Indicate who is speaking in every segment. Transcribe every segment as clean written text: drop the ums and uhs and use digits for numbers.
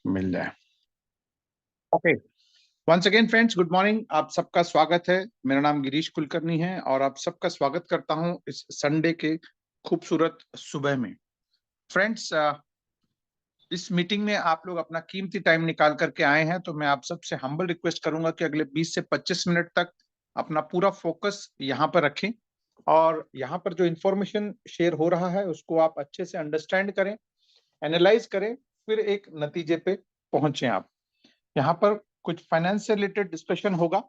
Speaker 1: मिल जाए। Okay, once again friends, good morning. आप सबका स्वागत है। मेरा नाम गिरीश कुलकर्णी है और आप सबका स्वागत करता हूं इस संडे के खूबसूरत सुबह में। फ्रेंड्स, इस मीटिंग में आप लोग अपना कीमती टाइम निकाल करके आए हैं, तो मैं आप सबसे हम्बल रिक्वेस्ट करूंगा कि अगले 20 से 25 मिनट तक अपना पूरा फोकस यहाँ पर रखें और यहाँ पर जो इंफॉर्मेशन शेयर हो रहा है उसको आप अच्छे से अंडरस्टैंड करें, एनालाइज करें, फिर एक नतीजे पे पहुंचे। आप यहाँ पर कुछ फाइनेंस से रिलेटेड डिस्कशन होगा,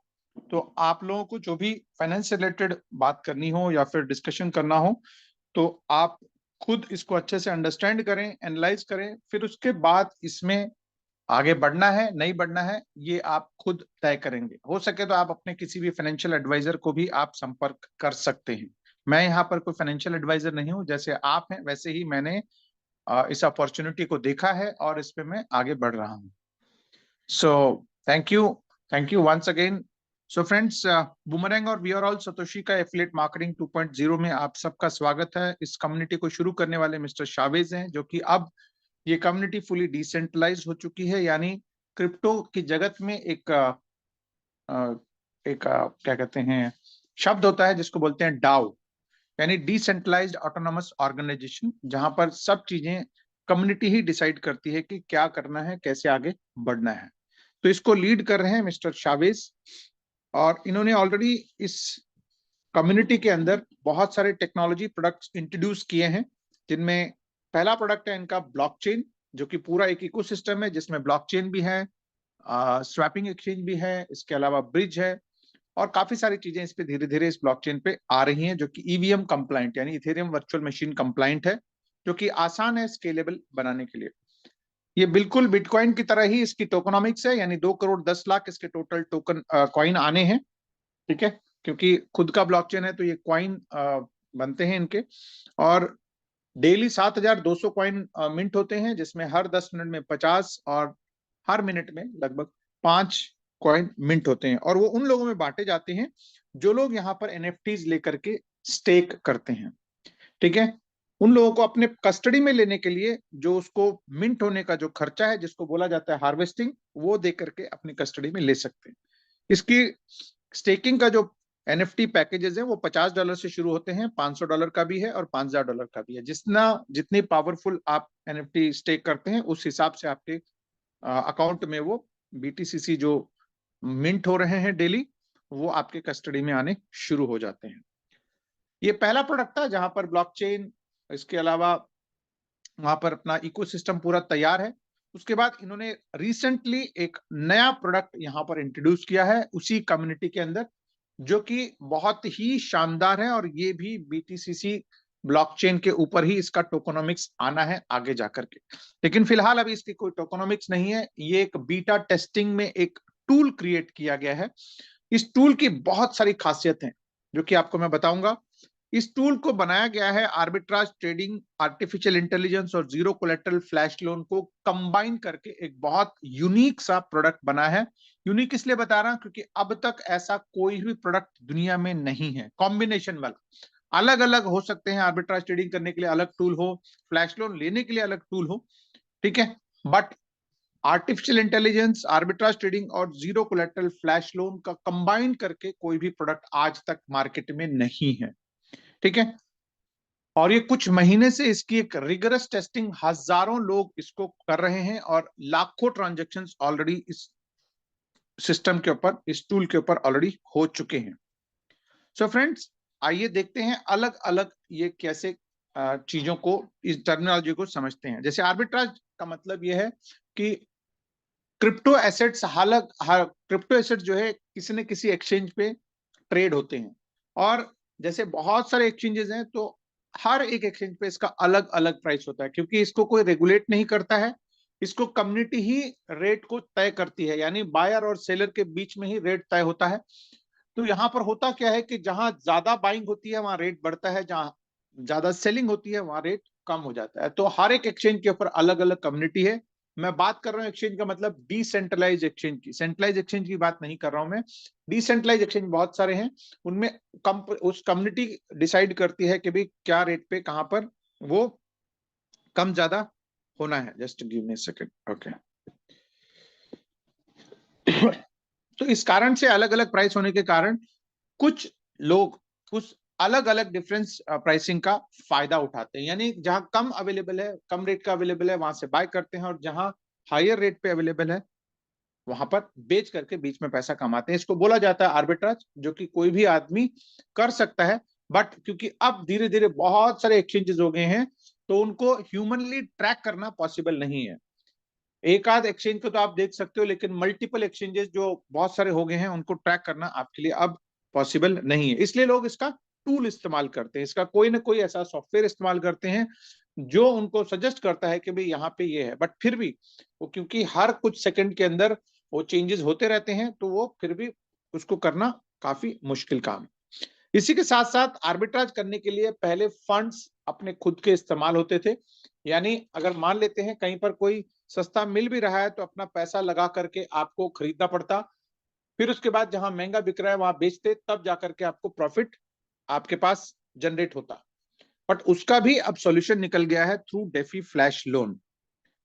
Speaker 1: तो आप लोगों को जो भी फाइनेंस से रिलेटेड बात करनी हो या फिर डिस्कशन करना हो तो आप खुद इसको अच्छे से अंडरस्टैंड करें, एनालाइज करें, फिर उसके बाद इसमें आगे बढ़ना है नहीं बढ़ना है ये आप खुद तय करेंगे। हो सके तो आप अपने किसी भी फाइनेंशियल एडवाइजर को भी आप संपर्क कर सकते हैं। मैं यहाँ पर कोई फाइनेंशियल एडवाइजर नहीं हूँ, जैसे आप हैं वैसे ही मैंने इस अपॉर्चुनिटी को देखा है और इस पे मैं आगे बढ़ रहा हूँ। So thank you once again. So friends, boomerang और वी आर ऑल सतोशी का एफिलिएट मार्केटिंग 2.0 में आप सबका स्वागत है। इस कम्युनिटी को शुरू करने वाले मिस्टर शावेज हैं, जो कि अब ये कम्युनिटी फुली डिसेंट्रलाइज हो चुकी है, यानी क्रिप्टो की जगत में क्या कहते हैं शब्द होता है जिसको बोलते हैं डाओ, यानी डिसेंट्रलाइज्ड ऑटोनोमस ऑर्गेनाइजेशन, जहां पर सब चीजें कम्युनिटी ही डिसाइड करती है कि क्या करना है, कैसे आगे बढ़ना है। तो इसको लीड कर रहे हैं मिस्टर शावेज और इन्होंने ऑलरेडी इस कम्युनिटी के अंदर बहुत सारे टेक्नोलॉजी प्रोडक्ट्स इंट्रोड्यूस किए हैं, जिनमें पहला प्रोडक्ट है इनका ब्लॉकचेन, जो कि पूरा एक इकोसिस्टम है जिसमें ब्लॉकचेन भी है, स्वैपिंग एक्सचेंज भी है, इसके अलावा ब्रिज है और काफी सारी चीजें इस पे धीरे धीरे इस ब्लॉकचेन पे आ रही हैं, जो कि ईवीएम कंप्लाइंट यानी इथेरियम वर्चुअल मशीन कंप्लाइंट है, जो कि आसान है स्केलेबल बनाने के लिए। ये बिल्कुल बिटकॉइन की तरह ही इसकी टोकनॉमिक्स है, यानी 2 करोड़ 10 लाख इसके टोटल टोकन कॉइन आने हैं। ठीक है, क्योंकि खुद का ब्लॉकचेन है तो ये कॉइन बनते हैं इनके, और डेली 7,200 कॉइन मिंट होते हैं, जिसमें हर 10 मिनट में 50 और हर मिनट में लगभग 5 कॉइन मिंट होते हैं, और वो उन लोगों में बांटे जाते हैं जो लोग यहाँ पर एनएफटीज लेकर के स्टेक करते हैं। ठीक है, उन लोगों को अपने कस्टडी में लेने के लिए जो उसको मिंट होने का जो खर्चा है, जिसको बोला जाता है हार्वेस्टिंग, वो दे करके अपनी कस्टडी में ले सकते हैं। इसकी स्टेकिंग का जो एनएफटी पैकेजेस है वो $50 से शुरू होते हैं, $500 का भी है और $5,000 का भी है। जितनी पावरफुल आप एनएफटी स्टेक करते हैं उस हिसाब से आपके अकाउंट में वो बीटीसीसी जो मिंट हो रहे हैं डेली, वो आपके कस्टडी में आने शुरू हो जाते हैं। ये पहला प्रोडक्ट था जहां पर ब्लॉकचेन, इसके अलावा वहां पर अपना इकोसिस्टम पूरा तैयार है। उसके बाद इन्होंने रिसेंटली एक नया प्रोडक्ट यहाँ पर इंट्रोड्यूस किया है उसी कम्युनिटी के अंदर, जो कि बहुत ही शानदार है, और ये भी बीटीसीसी ब्लॉकचेन के ऊपर ही इसका टोकोनॉमिक्स आना है आगे जाकर के। लेकिन फिलहाल अभी इसकी कोई टोकोनॉमिक्स नहीं है। ये एक बीटा टेस्टिंग में एक टूल क्रिएट किया गया है। इस टूल की बहुत सारी खासियत हैं जो कि आपको मैं बताऊंगा। इस टूल को बनाया गया है आर्बिट्राज ट्रेडिंग, आर्टिफिशियल इंटेलिजेंस और जीरो कोलेटरल फ्लैश लोन को कंबाइन करके एक बहुत यूनिक सा प्रोडक्ट बना है। यूनिक इसलिए बता रहा हूं क्योंकि अब तक ऐसा कोई भी प्रोडक्ट दुनिया में नहीं है कॉम्बिनेशन वाला। अलग अलग हो सकते हैं, आर्बिट्राज ट्रेडिंग करने के लिए अलग टूल हो, फ्लैश लोन लेने के लिए अलग टूल हो, ठीक है, but artificial intelligence, arbitrage trading और जीरो कोलेटरल फ्लैश लोन का कंबाइन करके कोई भी प्रोडक्ट आज तक मार्केट में नहीं है। ठीक है, और ये कुछ महीने से इसकी एक रिगरस टेस्टिंग, हजारों लोग इसको कर रहे हैं और लाखों ट्रांजैक्शंस ऑलरेडी इस सिस्टम के ऊपर, इस टूल के ऊपर ऑलरेडी हो चुके हैं। सो फ्रेंड्स, आइए देखते हैं अलग अलग ये कैसे चीजों को, इस टर्मिनोलॉजी को समझते हैं। जैसे आर्बिट्राज का मतलब ये है कि क्रिप्टो एसेट्स, क्रिप्टो एसेट्स जो है किसी न किसी एक्सचेंज पे ट्रेड होते हैं, और जैसे बहुत सारे एक्सचेंजेस हैं तो हर एक एक्सचेंज पे इसका अलग अलग प्राइस होता है, क्योंकि इसको कोई रेगुलेट नहीं करता है। इसको कम्युनिटी ही रेट को तय करती है, यानी बायर और सेलर के बीच में ही रेट तय होता है। तो यहाँ पर होता क्या है कि जहां ज्यादा बाइंग होती है वहां रेट बढ़ता है, जहां ज्यादा सेलिंग होती है वहां रेट कम हो जाता है। तो हर एक एक्सचेंज के ऊपर अलग अलग कम्युनिटी है। मैं बात कर रहा हूँ एक्सचेंज का मतलब डिसेंट्रलाइज एक्सचेंज की, सेंट्रलाइज एक्सचेंज की बात नहीं कर रहा हूं मैं। डिसेंट्रलाइज एक्सचेंज बहुत सारे हैं, उनमें उस कम्युनिटी डिसाइड करती है कि भाई क्या रेट पे कहां पर वो कम ज्यादा होना है। Just give me second. Okay, तो इस कारण से अलग अलग प्राइस होने के कारण कुछ लोग कुछ अलग अलग डिफरेंस प्राइसिंग का फायदा उठाते हैं, यानी जहां कम अवेलेबल है, कम रेट का अवेलेबल है, वहां से बाय करते हैं, और जहां हायर रेट पे अवेलेबल है वहां पर बेच करके बीच में पैसा कमाते हैं। इसको बोला जाता है आर्बिट्राज, जो कि कोई भी आदमी कर सकता है। बट क्योंकि अब धीरे धीरे बहुत सारे एक्सचेंजेस हो गए हैं, तो उनको ह्यूमनली ट्रैक करना पॉसिबल नहीं है। एक आध एक्सचेंज को तो आप देख सकते हो, लेकिन मल्टीपल एक्सचेंजेस जो बहुत सारे हो गए हैं उनको ट्रैक करना आपके लिए अब पॉसिबल नहीं है। इसलिए लोग इसका टूल इस्तेमाल करते हैं, इसका कोई ना कोई ऐसा सॉफ्टवेयर इस्तेमाल करते हैं जो उनको सजेस्ट करता है कि भाई यहाँ पे ये है। बट फिर भी वो, क्योंकि हर कुछ सेकंड के अंदर वो चेंजेस होते रहते हैं, तो वो फिर भी उसको करना काफी मुश्किल काम है। इसी के साथ साथ आर्बिट्राज करने के लिए पहले फंड्स अपने खुद के इस्तेमाल होते थे, यानी अगर मान लेते हैं कहीं पर कोई सस्ता मिल भी रहा है तो अपना पैसा लगा करके आपको खरीदना पड़ता, फिर उसके बाद जहां महंगा बिक रहा है वहां बेचते, तब जाकर के आपको प्रॉफिट आपके पास जनरेट होता। बट उसका भी अब सॉल्यूशन निकल गया है through DeFi flash loan.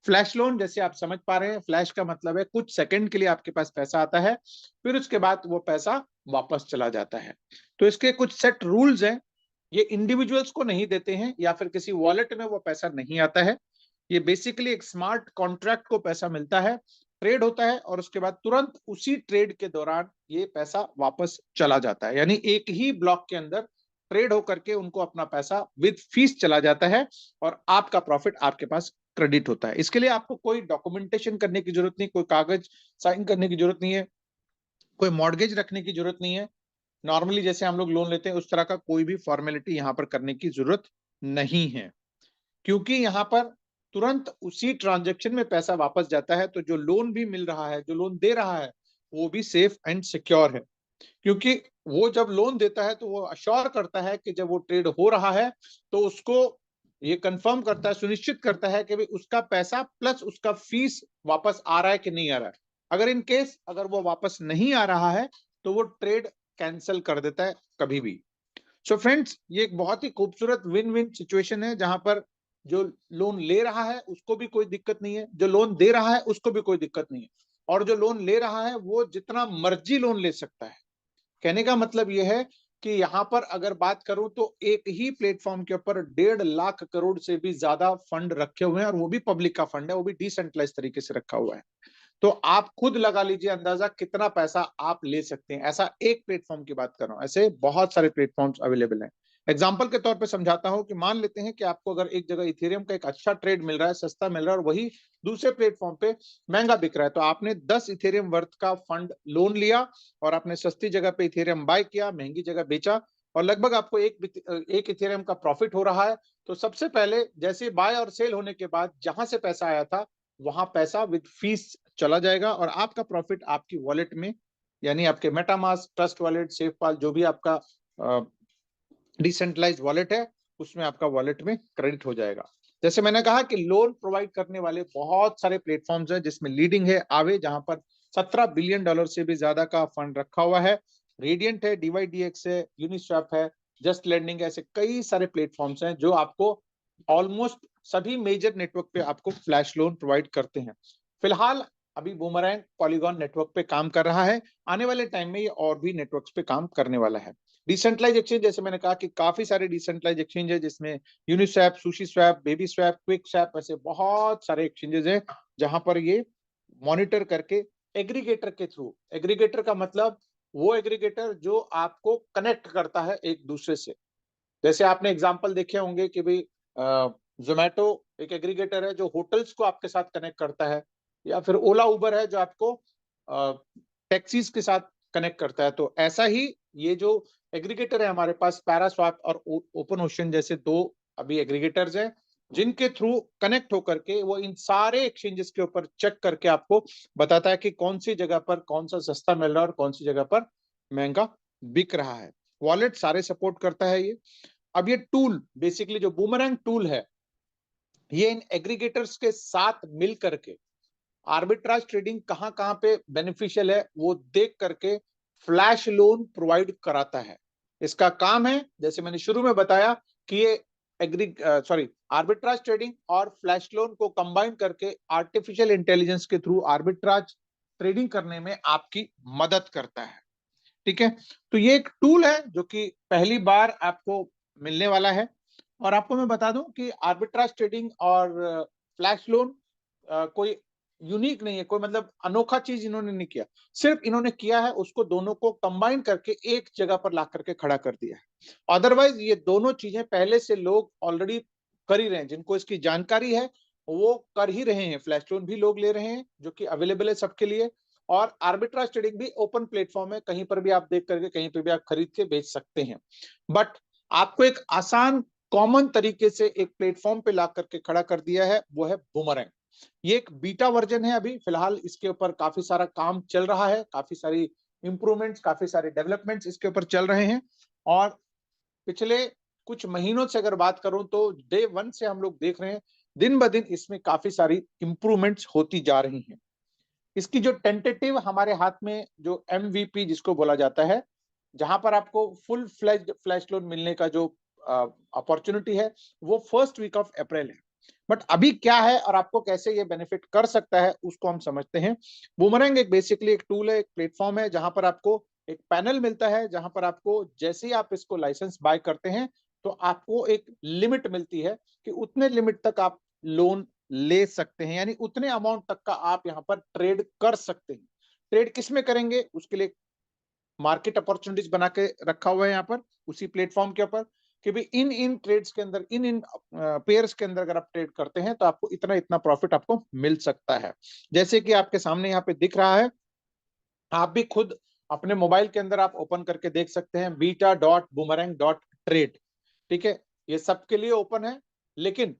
Speaker 1: Flash loan, जैसे आप समझ पा रहे हैं, फ्लैश का मतलब है कुछ सेकंड के लिए आपके पास पैसा आता है, फिर उसके बाद वो पैसा वापस चला जाता है। तो इसके कुछ सेट रूल्स हैं, ये इंडिविजुअल्स को नहीं देते हैं या फिर किसी वॉलेट में वो पैसा नहीं आता है। ये बेसिकली एक स्मार्ट कॉन्ट्रैक्ट को पैसा मिलता है, ट्रेड होता है, और उसके बाद तुरंत उसी ट्रेड के दौरान ये पैसा वापस चला जाता है, यानी एक ही ब्लॉक के अंदर ट्रेड होकर के उनको अपना पैसा विद फीस चला जाता है और आपका प्रॉफिट आपके पास क्रेडिट होता है। इसके लिए आपको कोई डॉक्यूमेंटेशन करने की जरूरत नहीं, कोई कागज साइन करने की जरूरत नहीं है, कोई मॉर्गेज रखने की जरूरत नहीं है। नॉर्मली जैसे हम लोग लोन लेते हैं उस तरह का कोई भी फॉर्मेलिटी यहाँ पर करने की जरूरत नहीं है, क्योंकि यहाँ पर तुरंत उसी ट्रांजैक्शन में पैसा वापस जाता है। तो जो लोन भी मिल रहा है, जो लोन दे रहा है, वो भी सेफ एंड सिक्योर है, क्योंकि वो जब लोन देता है तो वो अश्योर करता है कि जब वो ट्रेड हो रहा है तो उसको ये कंफर्म करता है, सुनिश्चित करता है कि भाई उसका पैसा प्लस उसका फीस वापस आ रहा है कि नहीं आ रहा है। अगर इन केस अगर वो वापस नहीं आ रहा है तो वो ट्रेड कैंसिल कर देता है कभी भी। सो फ्रेंड्स, ये एक बहुत ही खूबसूरत विन विन सिचुएशन है, जहां पर जो लोन ले रहा है उसको भी कोई दिक्कत नहीं है, जो लोन दे रहा है उसको भी कोई दिक्कत नहीं है, और जो लोन ले रहा है वो जितना मर्जी लोन ले सकता है। कहने का मतलब यह है कि यहाँ पर अगर बात करूं तो एक ही प्लेटफॉर्म के ऊपर 1.5 लाख करोड़ से भी ज्यादा फंड रखे हुए हैं, और वो भी पब्लिक का फंड है, वो भी डिसेंट्रलाइज तरीके से रखा हुआ है। तो आप खुद लगा लीजिए अंदाजा कितना पैसा आप ले सकते हैं। ऐसा एक प्लेटफॉर्म की बात कर रहा हूं, ऐसे बहुत सारे प्लेटफॉर्म्स अवेलेबल हैं। एग्जाम्पल के तौर पे समझाता हूं कि मान लेते हैं कि आपको अगर एक जगह इथेरियम का एक अच्छा ट्रेड मिल रहा है, सस्ता मिल रहा है, और वही दूसरे प्लेटफॉर्म पे महंगा बिक रहा है, तो आपने 10 इथेरियम वर्थ का फंड लोन लिया और आपने सस्ती जगह पे इथेरियम बाय किया, महंगी जगह बेचा, और लगभग आपको एक इथेरियम का प्रॉफिट हो रहा है। तो सबसे पहले जैसे बाय और सेल होने के बाद जहां से पैसा आया था वहां पैसा विद फीस चला जाएगा, और आपका प्रॉफिट आपकी वॉलेट में, यानी आपके मेटामास्क, ट्रस्ट वॉलेट, सेफपाल, जो भी आपका डिसेंट्रलाइज वॉलेट है, उसमें आपका वॉलेट में क्रेडिट हो जाएगा। जैसे मैंने कहा कि लोन प्रोवाइड करने वाले बहुत सारे प्लेटफॉर्म्स हैं, जिसमें लीडिंग है आवे, जहां पर $17 बिलियन से भी ज्यादा का फंड रखा हुआ है। रेडियंट है, DYDX है, यूनिस्वैप है, जस्ट लैंडिंग है, ऐसे कई सारे प्लेटफॉर्म्स हैं जो आपको ऑलमोस्ट सभी मेजर नेटवर्क पे आपको फ्लैश लोन प्रोवाइड करते हैं। फिलहाल अभी बूमरैंग पॉलीगॉन नेटवर्क पे काम कर रहा है, आने वाले टाइम में ये और भी नेटवर्क्स पे काम करने वाला है। डिसेंट्रलाइज एक्सचेंज, जैसे मैंने कहा कि काफी सारे डिसेंट्रलाइज एक्सचेंज है, जिसमें Uniswap, sushi swap, baby swap, quick swap, ऐसे बहुत सारे एक्सचेंजेस हैं जहां पर ये मॉनिटर करके एग्रीगेटर के थ्रू, एग्रीगेटर का मतलब वो एग्रीगेटर जो आपको कनेक्ट करता है एक दूसरे से। जैसे आपने एग्जांपल देखे होंगे कि भाई जोमेटो एक एग्रीगेटर है जो होटल्स को आपके साथ कनेक्ट करता है, या फिर ओला उबर है जो आपको टैक्सीज के साथ कनेक्ट करता है। तो ऐसा ही ये जो एग्रीगेटर है हमारे पास, पैरास्वैप और ओपन ओशन जैसे दो अभी एग्रीगेटर्स हैं, जिनके थ्रू कनेक्ट होकर के वो इन सारे एक्सचेंजेस के ऊपर चेक करके आपको बताता है कि कौन सी जगह पर कौन सा सस्ता मिल रहा है और कौन सी जगह पर महंगा बिक रहा है। वॉलेट सारे सपोर्ट करता है ये। अब ये टूल बेसिकली जो बूमरैंग टूल है, ये इन एग्रीगेटर्स के साथ मिल करके आर्बिट्राज ट्रेडिंग कहां कहां पे बेनिफिशियल है वो देख करके फ्लैश लोन प्रोवाइड कराता है। इसका काम है, जैसे मैंने शुरू में बताया, कि ये आर्बिट्राज ट्रेडिंग और फ्लैश लोन को कंबाइन करके आर्टिफिशियल इंटेलिजेंस के थ्रू आर्बिट्राज ट्रेडिंग करने में आपकी मदद करता है। ठीक है, तो ये एक टूल है जो कि पहली बार आपको मिलने वाला है। और आपको मैं बता दूं कि आर्बिट्राज ट्रेडिंग और फ्लैश लोन कोई यूनिक नहीं है, कोई मतलब अनोखा चीज इन्होंने नहीं किया। सिर्फ इन्होंने किया है उसको दोनों को कंबाइन करके एक जगह पर ला करके खड़ा कर दिया है। अदरवाइज ये दोनों चीजें पहले से लोग ऑलरेडी कर ही रहे हैं, जिनको इसकी जानकारी है वो कर ही रहे हैं। फ्लैश लोन भी लोग ले रहे हैं जो कि अवेलेबल है सबके लिए, और आर्बिट्राज ट्रेडिंग भी ओपन प्लेटफॉर्म है, कहीं पर भी आप देख करके कहीं पर भी आप खरीद के बेच सकते हैं। बट आपको एक आसान कॉमन तरीके से एक प्लेटफॉर्म पे ला करके खड़ा कर दिया है, वो है बूमरैंग। ये एक बीटा वर्जन है, अभी फिलहाल इसके ऊपर काफी सारा काम चल रहा है, काफी सारी इंप्रूवमेंट्स, काफी सारे डेवलपमेंट्स इसके ऊपर चल रहे हैं। और पिछले कुछ महीनों से अगर बात करूं तो डे 1 से हम लोग देख रहे हैं दिन ब दिन इसमें काफी सारी इंप्रूवमेंट्स होती जा रही हैं। इसकी जो टेंटेटिव हमारे हाथ में जो एमवीपी जिसको बोला जाता है, जहां पर आपको फुल फ्लैश्ड फ्लैश लोन मिलने का जो अपॉर्चुनिटी है, वो फर्स्ट वीक ऑफ अप्रैल है। बट अभी क्या है और आपको कैसे ये बेनिफिट कर सकता है उसको हम समझते हैं। बूमरैंग एक बेसिकली एक टूल है, एक प्लेटफॉर्म है, जहां पर आपको एक पैनल मिलता है, जहां पर आपको जैसे ही आप इसको लाइसेंस बाय करते हैं तो आपको एक लिमिट मिलती है कि उतने लिमिट तक आप लोन ले सकते हैं, यानी उतने अमाउंट तक का आप यहाँ पर ट्रेड कर सकते हैं। ट्रेड किस में करेंगे उसके लिए मार्केट अपॉर्चुनिटीज बना के रखा हुआ है यहाँ पर उसी प्लेटफॉर्म के ऊपर, कि भाई इन इन ट्रेड्स के अंदर, इन इन पेयर्स के अंदर अगर आप ट्रेड करते हैं तो आपको इतना इतना प्रॉफिट आपको मिल सकता है। जैसे कि आपके सामने यहाँ पे दिख रहा है, आप भी खुद अपने मोबाइल के अंदर आप ओपन करके देख सकते हैं, beta.boomerang.trade। ठीक है, ये सबके लिए ओपन है, लेकिन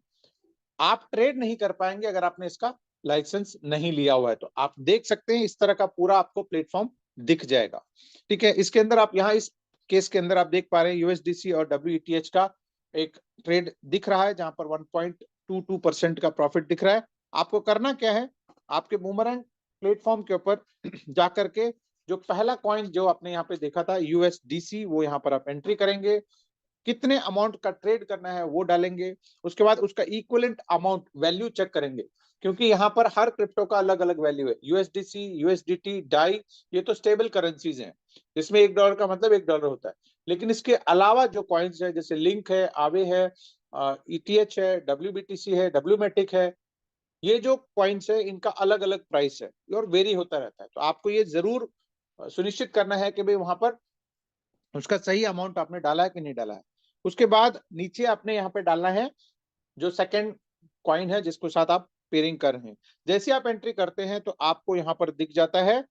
Speaker 1: आप ट्रेड नहीं कर पाएंगे अगर आपने इसका लाइसेंस नहीं लिया हुआ है। तो आप देख सकते हैं इस तरह का पूरा आपको प्लेटफॉर्म दिख जाएगा। ठीक है, इसके अंदर आप यहाँ इस केस के अंदर आप देख पा रहे हैं यूएसडीसी और डब्ल्यूईटीएच का एक ट्रेड दिख रहा है, जहां पर 1.22% का प्रॉफिट दिख रहा है। आपको करना क्या है, आपके बूमरैंग प्लेटफॉर्म के ऊपर जाकर के जो पहला कॉइन जो आपने यहाँ पे देखा था यूएसडीसी, वो यहाँ पर आप एंट्री करेंगे, कितने अमाउंट का ट्रेड करना है वो डालेंगे, उसके बाद उसका इक्विवेलेंट अमाउंट वैल्यू चेक करेंगे, क्योंकि यहाँ पर हर क्रिप्टो का अलग अलग वैल्यू है। यूएसडीसी, यूएसडीटी, डाई, ये तो स्टेबल करेंसीज हैं, जिसमें $1 का मतलब $1 होता है। लेकिन इसके अलावा जो कॉइन्स है, जैसे लिंक है, आवे है, ईटीएच है, डब्ल्यूबीटीसी है, डब्ल्यूमेटिक है, ये जो कॉइन्स है इनका अलग अलग प्राइस है और वेरी होता रहता है। तो आपको ये जरूर सुनिश्चित करना है कि भाई वहां पर उसका सही अमाउंट आपने डाला है कि नहीं डाला है। उसके बाद नीचे आपने यहाँ पे डालना है जो सेकंड कॉइन है जिसको साथ आप पेयरिंग कर रहे हैं। जैसे आप एंट्री करते हैं तो आपको यहाँ पर दिख जाता है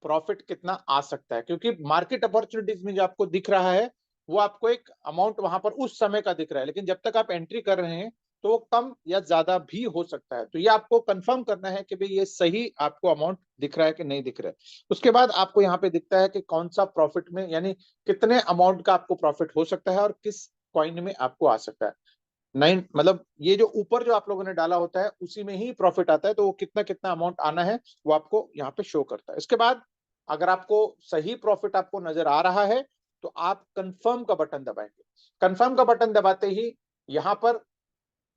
Speaker 1: प्रॉफिट कितना आ सकता है, क्योंकि मार्केट अपॉर्चुनिटीज में जो आपको दिख रहा है वो आपको एक अमाउंट वहां पर उस समय का दिख रहा है, लेकिन जब तक आप एंट्री कर रहे हैं तो वो कम या ज्यादा भी हो सकता है। तो ये आपको कंफर्म करना है कि भाई ये सही आपको अमाउंट दिख रहा है कि नहीं दिख रहा है। उसके बाद आपको यहाँ पे दिखता है कि कौन सा प्रॉफिट में, यानी कितने अमाउंट का आपको प्रॉफिट हो सकता है और किस कॉइन में आपको आ सकता है। 9 मतलब ये जो ऊपर जो आप लोगों ने डाला होता है उसी में ही प्रॉफिट आता है, तो वो कितना कितना अमाउंट आना है वो आपको यहाँ पे शो करता है। इसके बाद अगर आपको सही प्रॉफिट आपको नजर आ रहा है तो आप कंफर्म का बटन दबाएंगे। कंफर्म का बटन दबाते ही यहाँ पर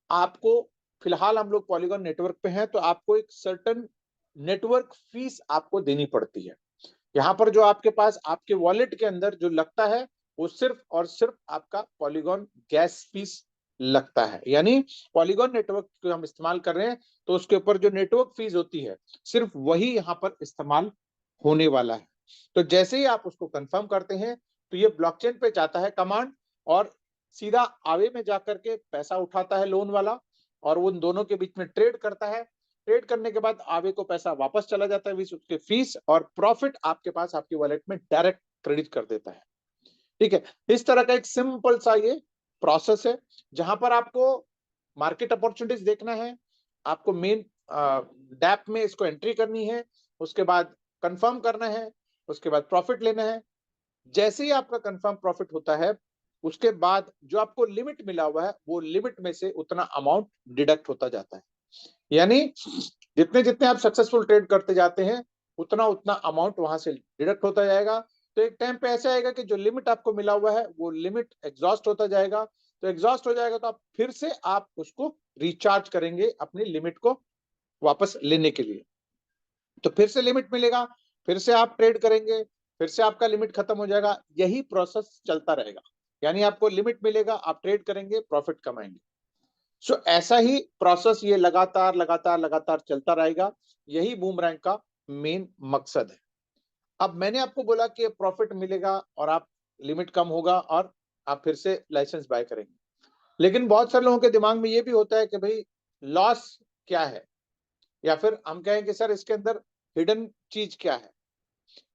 Speaker 1: आपको, फिलहाल हम लोग पॉलीगॉन नेटवर्क पे हैं तो आपको एक सर्टेन नेटवर्क फीस आपको देनी पड़ती है। यहाँ पर जो आपके पास आपके वॉलेट के अंदर जो लगता है वो सिर्फ और सिर्फ आपका पॉलीगॉन गैस फीस लगता है, यानी पॉलीगॉन नेटवर्क को हम इस्तेमाल कर रहे हैं तो उसके ऊपर जो नेटवर्क फीस होती है सिर्फ वही यहाँ पर इस्तेमाल होने वाला है। तो जैसे ही आप उसको कंफर्म करते हैं तो ये ब्लॉकचेन पे जाता है कमांड और सीधा आवे में जाकर के पैसा उठाता है लोन वाला, और उन दोनों के बीच में ट्रेड करता है। ट्रेड करने के बाद आवे को पैसा वापस चला जाता है, उसके फीस और प्रॉफिट आपके पास आपके वॉलेट में डायरेक्ट क्रेडिट कर देता है। ठीक है, इस तरह का एक सिंपल सा ये प्रोसेस है, जहां पर आपको मार्केट अपॉर्चुनिटीज देखना है, आपको मेन डैप में इसको एंट्री करनी है, उसके बाद कंफर्म करना है, उसके बाद प्रॉफिट लेना है। जैसे ही आपका कंफर्म प्रॉफिट होता है उसके बाद जो आपको लिमिट मिला हुआ है वो लिमिट में से उतना अमाउंट डिडक्ट होता जाता है, यानी जितने जितने आप सक्सेसफुल ट्रेड करते जाते हैं उतना उतना अमाउंट वहां से डिडक्ट होता जाएगा। तो एक टाइम पे ऐसा आएगा कि जो लिमिट आपको मिला हुआ है वो लिमिट एग्जॉस्ट होता जाएगा। तो एग्जॉस्ट हो जाएगा तो आप फिर से आप उसको रिचार्ज करेंगे अपनी लिमिट को वापस लेने के लिए। तो फिर से लिमिट मिलेगा, फिर से आप ट्रेड करेंगे, फिर से आपका लिमिट खत्म हो जाएगा, यही प्रोसेस चलता रहेगा। यानी आपको लिमिट मिलेगा, आप ट्रेड करेंगे, प्रॉफिट कमाएंगे। सो ऐसा ही प्रोसेस ये लगातार लगातार लगातार चलता रहेगा। यही बूमरैंग का मेन मकसद है। अब मैंने आपको बोला कि प्रॉफिट मिलेगा और आप लिमिट कम होगा और आप फिर से लाइसेंस बाय करेंगे। लेकिन बहुत सारे लोगों के दिमाग में ये भी होता है कि भाई लॉस क्या है, या फिर हम कहें कि सर इसके अंदर हिडन चीज क्या है।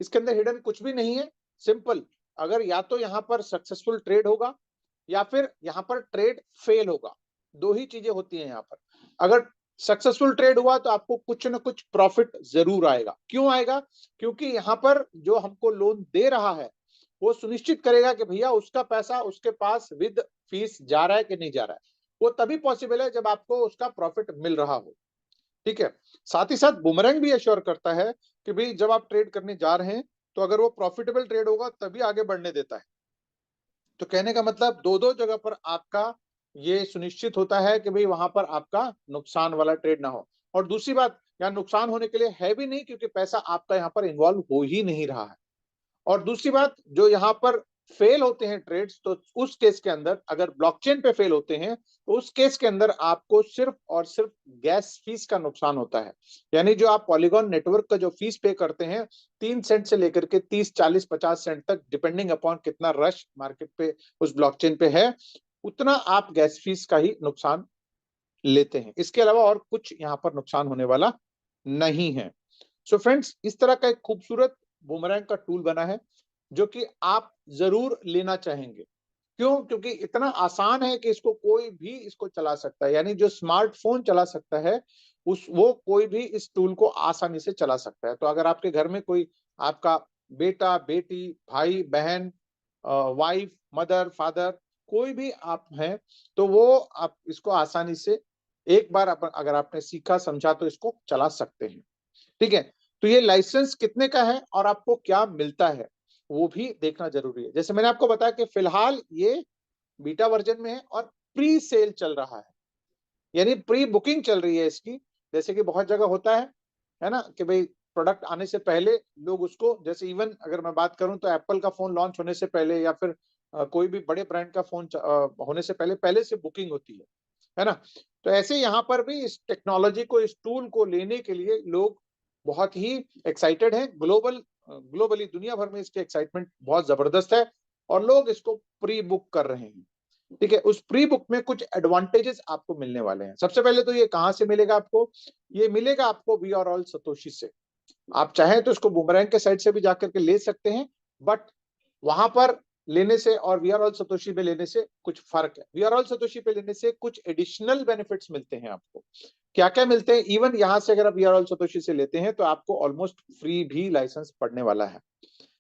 Speaker 1: इसके अंदर हिडन कुछ भी नहीं है, सिंपल। अगर या तो यहां पर सक्सेसफुल ट्रेड होगा या फिर यहां पर ट्रेड फेल होगा, दो ही चीजें होती हैं यहां पर। अगर सक्सेसफुल ट्रेड हुआ तो आपको कुछ ना कुछ प्रॉफिट जरूर आएगा। क्यों आएगा? क्योंकि यहां पर जो हमको लोन दे रहा है वो सुनिश्चित करेगा कि भैया उसका पैसा उसके पास विद फीस जा रहा है कि नहीं जा रहा है। वो तभी पॉसिबल है जब आपको उसका प्रॉफिट मिल रहा हो। ठीक है। साथ ही साथ बूमरैंग भी एश्योर करता है कि भाई जब आप ट्रेड करने जा रहे हैं तो अगर वो प्रॉफिटेबल ट्रेड होगा तभी आगे बढ़ने देता है। तो कहने का मतलब दो दो जगह पर आपका ये सुनिश्चित होता है कि भाई वहां पर आपका नुकसान वाला ट्रेड ना हो। और दूसरी बात, यहाँ नुकसान होने के लिए है भी नहीं, क्योंकि पैसा आपका यहाँ पर इन्वॉल्व हो ही नहीं रहा है। और दूसरी बात, जो यहाँ पर फेल होते हैं ट्रेड्स, तो उस केस के अंदर अगर ब्लॉकचेन पे फेल होते हैं तो उस केस के अंदर आपको सिर्फ और सिर्फ गैस फीस का नुकसान होता है। यानी जो आप पॉलीगॉन नेटवर्क का जो फीस पे करते हैं 3 सेंट से लेकर के 30 40 50 सेंट तक, डिपेंडिंग अपॉन कितना रश मार्केट पे उस ब्लॉकचेन पे है, उतना आप गैस फीस का ही नुकसान लेते हैं। इसके अलावा और कुछ यहाँ पर नुकसान होने वाला नहीं है। सो फ्रेंड्स, इस तरह का एक खूबसूरत बूमरैंग का टूल बना है जो कि आप जरूर लेना चाहेंगे। क्यों? क्योंकि इतना आसान है कि इसको कोई भी इसको चला सकता है। यानी जो स्मार्टफोन चला सकता है उस वो कोई भी इस टूल को आसानी से चला सकता है। तो अगर आपके घर में कोई आपका बेटा बेटी भाई बहन वाइफ मदर फादर कोई भी आप हैं, तो वो आप इसको आसानी से एक बार अगर आपने सीखा समझा तो इसको चला सकते हैं। ठीक है। तो ये लाइसेंस कितने का है और आपको क्या मिलता है वो भी देखना जरूरी है। जैसे मैंने आपको बताया कि फिलहाल ये बीटा वर्जन में है और प्री सेल चल रहा है, यानी प्री बुकिंग चल रही है इसकी। जैसे कि बहुत जगह होता है ना, कि भाई प्रोडक्ट आने से पहले लोग उसको, जैसे इवन अगर मैं बात करूं तो एप्पल का फोन लॉन्च होने से पहले या फिर कोई भी बड़े ब्रांड का फोन होने से पहले पहले से बुकिंग होती है ना। तो ऐसे यहाँ पर भी इस टेक्नोलॉजी को, इस टूल को लेने के लिए लोग बहुत ही एक्साइटेड हैं। ग्लोबली दुनिया भर में इसके एक्साइटमेंट बहुत जबरदस्त है और लोग इसको प्री बुक कर रहे हैं। ठीक है। उस प्री बुक में कुछ एडवांटेजेस आपको मिलने वाले हैं। सबसे पहले तो ये कहां से मिलेगा आपको? ये मिलेगा आपको वी आर ऑल सतोशी से। आप चाहें तो इसको बूमरैंग के साइड से भी जाकर के ले सकते हैं, बट वहां पर लेने से और वी आर ऑल सतोशी पे लेने से कुछ फर्क है। वी आर ऑल सतोशी पे लेने से कुछ एडिशनल बेनिफिट्स मिलते हैं आपको। क्या क्या मिलते हैं? इवन यहां से अगर आप वी आर ऑल सतोशी से लेते हैं तो आपको ऑलमोस्ट फ्री भी लाइसेंस पड़ने वाला है।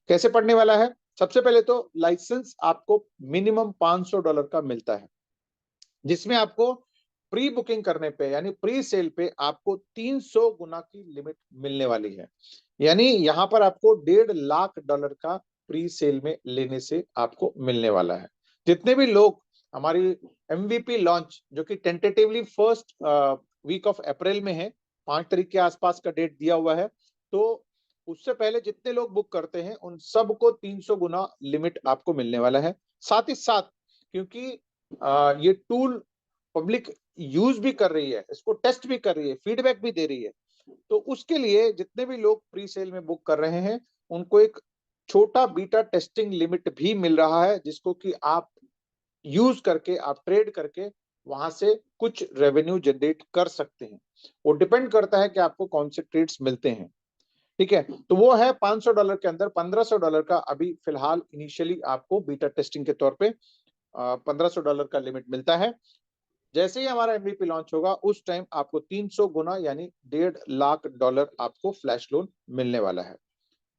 Speaker 1: कैसे पड़ने वाला है? सबसे पहले तो लाइसेंस आपको मिनिमम $500 का मिलता है, जिसमें आपको प्री बुकिंग करने पे यानी प्री सेल पे आपको 300 गुना की लिमिट मिलने वाली है। यानी यहां पर आपको $1.5 लाख का प्री सेल में लेने से आपको मिलने वाला है। जितने भी लोग हमारी एमवीपी लॉन्च, जो कि tentatively first week of April में है, 5 तारीख के आसपास का डेट दिया हुआ है, तो उससे पहले जितने लोग बुक करते हैं उन सबको 300 गुना लिमिट आपको मिलने वाला है। साथ ही साथ क्योंकि ये टूल पब्लिक यूज भी कर रही है, इसको टेस्ट भी कर रही है, फीडबैक भी दे रही है, तो उसके लिए जितने भी लोग प्री सेल में बुक कर रहे हैं उनको एक छोटा बीटा टेस्टिंग लिमिट भी मिल रहा है, जिसको कि आप यूज करके, आप ट्रेड करके वहां से कुछ रेवेन्यू जनरेट कर सकते हैं। वो डिपेंड करता है कि आपको कौन से ट्रेड्स मिलते हैं। ठीक है। तो वो है $500 के अंदर $1500 का अभी फिलहाल इनिशियली आपको बीटा टेस्टिंग के तौर पे $1500 का लिमिट मिलता है। जैसे ही हमारा एमवीपी लॉन्च होगा उस टाइम आपको 300 गुना यानी $1.5 लाख आपको फ्लैश लोन मिलने वाला है।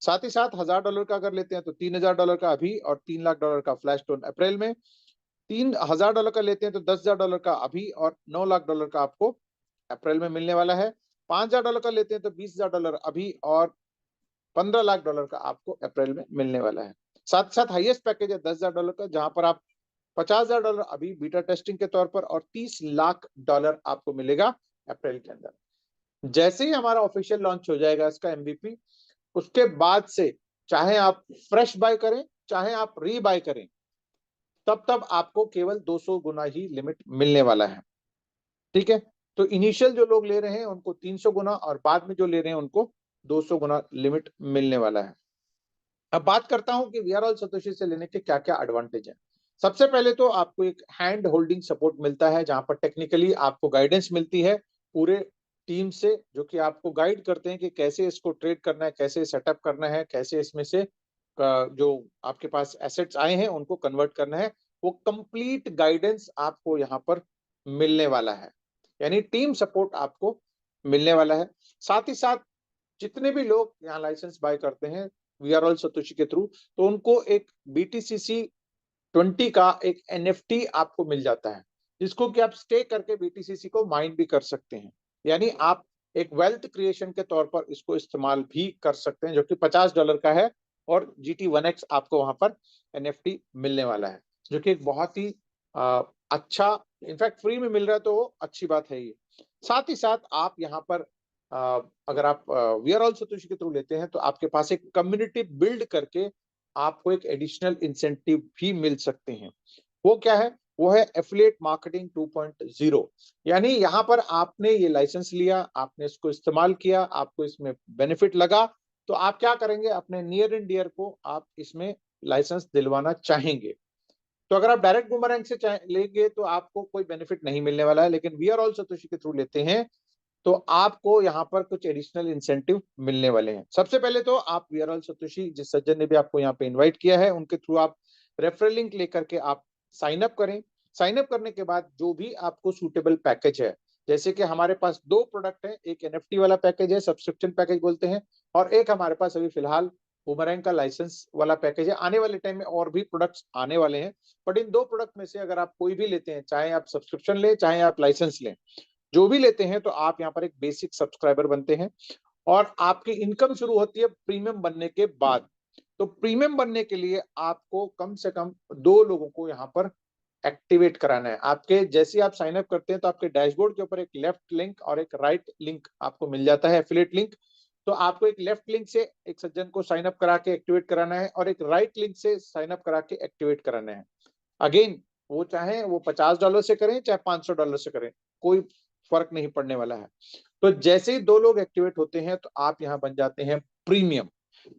Speaker 1: साथ ही साथ $1000 का अगर लेते हैं तो $3000 का अभी और $3 लाख का फ्लैश लोन अप्रैल में। $3000 का लेते हैं तो $10,000 का अभी और $9 लाख का आपको अप्रैल में मिलने वाला है। $5000 का लेते हैं तो $20,000 अभी और $15 लाख का आपको अप्रैल में मिलने वाला है। साथ साथ हाईएस्ट पैकेज है $10,000 का, जहां पर आप $50,000 अभी बीटा टेस्टिंग के तौर पर और $30 लाख आपको मिलेगा अप्रैल के अंदर। जैसे ही हमारा ऑफिशियल लॉन्च हो जाएगा इसका MVP, उसके बाद से चाहे आप फ्रेश बाय करें, चाहे आप री बाय करें, तब आपको केवल 200 गुना ही लिमिट मिलने वाला है। ठीक है, तो इनिशियल जो लोग ले रहे हैं उनको 300 गुना और बाद में जो ले रहे हैं उनको 200 गुना लिमिट मिलने वाला है। अब बात करता हूं कि वी आर ऑल सतोशी से लेने के क्या क्या एडवांटेज है। सबसे पहले तो आपको एक हैंड होल्डिंग सपोर्ट मिलता है, जहां पर टेक्निकली आपको गाइडेंस मिलती है पूरे टीम से, जो कि आपको गाइड करते हैं कि कैसे इसको ट्रेड करना है, कैसे सेटअप करना है, कैसे इसमें से जो आपके पास एसेट्स आए हैं उनको कन्वर्ट करना है। वो कंप्लीट गाइडेंस आपको यहाँ पर मिलने वाला है, यानी टीम सपोर्ट आपको मिलने वाला है। साथ ही साथ जितने भी लोग यहाँ लाइसेंस बाय करते हैं वी आर ऑल सतोशी के थ्रू, तो उनको एक BTCC 20 का एक NFT आपको मिल जाता है, जिसको कि आप स्टे करके BTCC को माइन भी कर सकते हैं। यानी आप एक वेल्थ क्रिएशन के तौर पर इसको इस्तेमाल भी कर सकते हैं, जो कि $50 का है, और GT1X आपको वहां पर NFT मिलने वाला है, जो कि एक बहुत ही अच्छा, इनफैक्ट फ्री में मिल रहा है तो अच्छी बात है ये। साथ ही साथ आप यहाँ पर अगर आप वी आर ऑल सतोशी के थ्रू लेते हैं तो आपके पास एक कम्युनिटी बिल्ड करके आपको एक एडिशनल इंसेंटिव भी मिल सकते हैं। वो क्या है? वो है एफिलिएट मार्केटिंग 2.0। यानी यहाँ पर आपने ये लाइसेंस लिया, आपने इसको इस्तेमाल किया, आपको इसमें बेनिफिट लगा, तो आप क्या करेंगे? अपने नियर एंड डियर को आप इसमें लाइसेंस दिलवाना चाहेंगे। तो अगर आप डायरेक्ट बूमरैंग से लेंगे तो आपको कोई बेनिफिट नहीं मिलने वाला है, लेकिन वी आर ऑल सतोशी के थ्रू लेते हैं तो आपको यहाँ पर कुछ एडिशनल इंसेंटिव मिलने वाले हैं। सबसे पहले तो आप वी आर ऑल सतोशी, जिस सज्जन ने भी आपको यहाँ पे इनवाइट किया है, उनके थ्रू आप रेफरल लिंक लेकर के आप साइन अप करें। साइन अप करने के बाद जो भी आपको सूटेबल पैकेज है, जैसे कि हमारे पास 2 प्रोडक्ट है, एक NFT वाला पैकेज है, सब्सक्रिप्शन पैकेज बोलते हैं, और एक हमारे पास अभी फिलहाल बूमरैंग का लाइसेंस वाला पैकेज है। आने वाले टाइम में और भी प्रोडक्ट्स आने वाले हैं, बट इन 2 प्रोडक्ट में से अगर आप कोई भी लेते हैं, चाहे आप सब्सक्रिप्शन लें चाहे आप लाइसेंस लें, जो भी लेते हैं, तो आप यहाँ पर एक बेसिक सब्सक्राइबर बनते हैं और आपकी इनकम शुरू होती है प्रीमियम बनने के बाद। तो प्रीमियम बनने के लिए आपको कम से कम 2 लोगों को यहाँ पर एक्टिवेट कराना है। आपके जैसे आप साइन अप करते हैं तो आपके डैशबोर्ड के ऊपर एक लेफ्ट लिंक और एक राइट लिंक आपको मिल जाता है, एफिलिएट लिंक। तो आपको एक लेफ्ट लिंक से एक सज्जन को साइन अप करा के एक्टिवेट कराना है और एक राइट लिंक से साइन अप करा के एक्टिवेट कराना है। अगेन, वो चाहे वो $50 से करें चाहे $500 से करें, कोई फर्क नहीं पड़ने वाला है। तो जैसे ही 2 लोग एक्टिवेट होते हैं तो आप यहाँ बन जाते हैं प्रीमियम।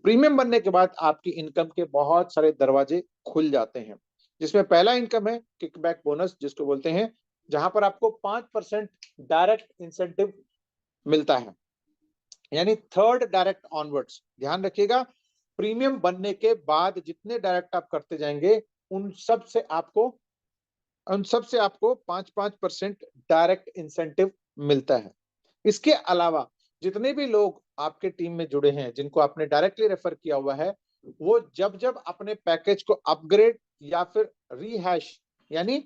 Speaker 1: प्रीमियम बनने के बाद आपकी इनकम के बहुत सारे दरवाजे खुल जाते हैं, जिसमें पहला इनकम है किकबैक बोनस, जिसको बोलते हैं, जहां पर आपको 5% डायरेक्ट इंसेंटिव मिलता है, यानी थर्ड डायरेक्ट ऑनवर्ड्स। ध्यान रखिएगा, प्रीमियम बनने के बाद जितने डायरेक्ट आप करते जाएंगे उन सब से आपको उन सब से आपको 5-5% डायरेक्ट इंसेंटिव मिलता है। इसके अलावा जितने भी लोग आपके टीम में जुड़े हैं, जिनको आपने डायरेक्टली रेफर किया हुआ है, वो जब जब अपने पैकेज को अपग्रेड या फिर रीहैश यानी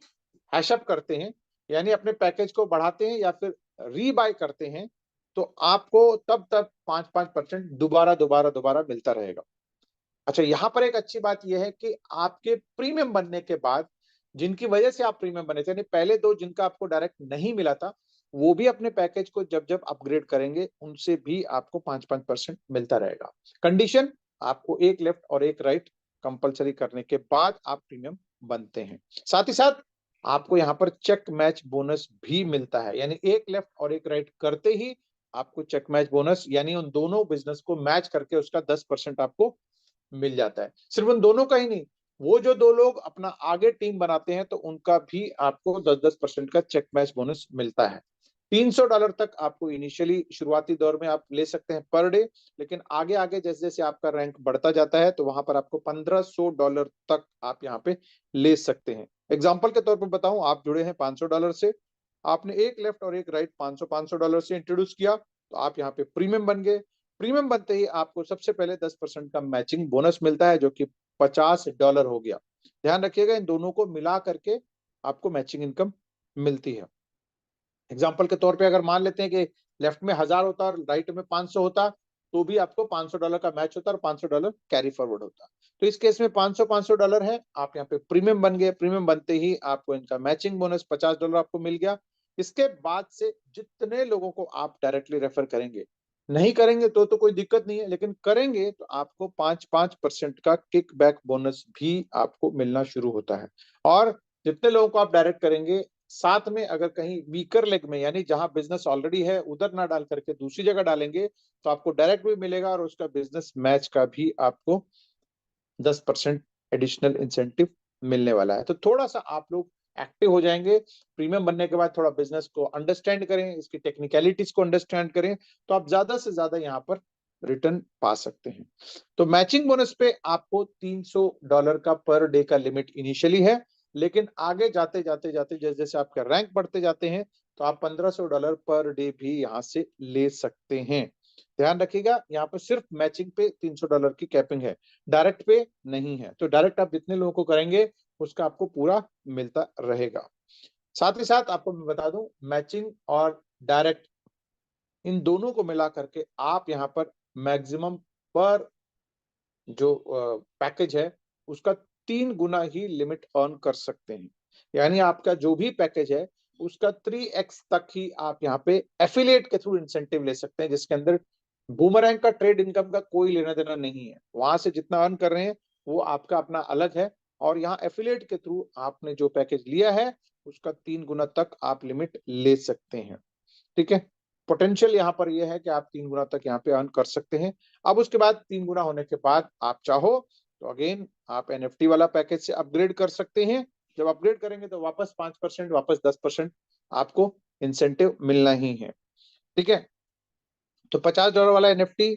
Speaker 1: हैशअप करते हैं, यानी अपने पैकेज को बढ़ाते हैं या फिर रीबाय करते हैं, तो आपको तब तक 5-5% दोबारा दोबारा दोबारा मिलता रहेगा। अच्छा, यहाँ पर एक अच्छी बात यह है कि आपके प्रीमियम बनने के बाद, जिनकी वजह से आप प्रीमियम बने थे, यानी पहले 2 जिनका आपको डायरेक्ट नहीं मिला था, वो भी अपने पैकेज को जब जब अपग्रेड करेंगे उनसे भी आपको 5-5% मिलता रहेगा। कंडीशन, आपको एक लेफ्ट और एक राइट कंपलसरी करने के बाद आप प्रीमियम बनते हैं। साथ ही साथ आपको यहाँ पर चेक मैच बोनस भी मिलता है, यानी एक लेफ्ट और एक राइट करते ही आपको चेक मैच बोनस, यानी उन दोनों बिजनेस को मैच करके उसका 10% आपको मिल जाता है। सिर्फ उन दोनों का ही नहीं, वो जो 2 लोग अपना आगे टीम बनाते हैं तो उनका भी आपको 10-10% का चेक मैच बोनस मिलता है। $300 तक आपको इनिशियली शुरुआती दौर में आप ले सकते हैं पर डे, लेकिन आगे आगे जैसे जैसे आपका रैंक बढ़ता जाता है तो वहां पर आपको $1500 तक आप यहाँ पे ले सकते हैं। एग्जाम्पल के तौर पर बताऊं, आप जुड़े हैं $500 से, आपने एक लेफ्ट और एक राइट $500 से इंट्रोड्यूस किया, तो आप यहाँ पे प्रीमियम बन गए। प्रीमियम बनते ही आपको सबसे पहले 10% का मैचिंग बोनस मिलता है, जो कि $50 हो गया। ध्यान रखिएगा, इन दोनों को मिला करके आपको मैचिंग इनकम मिलती है। एग्जाम्पल के तौर पे अगर मान लेते हैं कि लेफ्ट में 1000 होता और राइट में 500 होता, तो भी आपको $500 का मैच होता और $500 कैरी फॉरवर्ड होता। तो इस केस में $500 है, आप यहाँ पे प्रीमियम बन गए। प्रीमियम बनते ही आपको इनका मैचिंग बोनस $50 आपको मिल गया। इसके बाद से जितने लोगों को आप डायरेक्टली रेफर करेंगे, नहीं करेंगे तो कोई दिक्कत नहीं है, लेकिन करेंगे तो आपको 5% का किक बैक बोनस भी आपको मिलना शुरू होता है। और जितने लोगों को आप डायरेक्ट करेंगे, साथ में अगर कहीं वीकर लेग में, यानी जहां बिजनेस ऑलरेडी है उधर ना डाल करके दूसरी जगह डालेंगे, तो आपको डायरेक्ट भी मिलेगा और उसका बिजनेस मैच का भी आपको 10% एडिशनल इंसेंटिव मिलने वाला है। तो थोड़ा सा आप लोग एक्टिव हो जाएंगे। प्रीमियम बनने के बाद थोड़ा बिजनेस को अंडरस्टैंड करें, इसकी टेक्निकलिटीज को अंडरस्टैंड करें, तो आप ज्यादा से ज्यादा यहाँ पर रिटर्न पा सकते हैं। तो मैचिंग बोनस पे आपको $300 का पर डे का लिमिट इनिशियली है, लेकिन आगे जाते जाते जाते जैसे जैसे आपका रैंक बढ़ते जाते हैं, तो आप $1500 पर डे भी यहाँ से ले सकते हैं। ध्यान रखिएगा, यहाँ पर सिर्फ मैचिंग पे $300 की कैपिंग है, डायरेक्ट पे नहीं है। तो डायरेक्ट आप जितने लोगों को करेंगे उसका आपको पूरा मिलता रहेगा। साथ ही साथ आपको मैं बता दूं, मैचिंग और डायरेक्ट इन दोनों को मिला करके आप यहाँ पर मैक्सिमम पर जो पैकेज है उसका 3 गुना ही लिमिट अर्न कर सकते हैं। यानी आपका जो भी पैकेज है उसका 3x तक ही आप यहाँ पे एफिलिएट के थ्रू इंसेंटिव ले सकते हैं, जिसके अंदर बूमरैंग का ट्रेड इनकम का कोई लेना देना नहीं है। वहां से जितना अर्न कर रहे हैं वो आपका अपना अलग है, और यहाँ एफिलिएट के थ्रू आपने जो पैकेज लिया है उसका 3 गुना तक आप लिमिट ले सकते हैं। ठीक है, पोटेंशियल यहाँ पर यह है कि आप 3 गुना तक यहाँ पे अर्न कर सकते हैं। अब उसके बाद 3 गुना होने के बाद आप चाहो तो अगेन आप एनएफटी वाला पैकेज से अपग्रेड कर सकते हैं। जब अपग्रेड करेंगे तो वापस 5%, वापस 10% आपको इंसेंटिव मिलना ही है। ठीक है, तो $50 वाला एनएफटी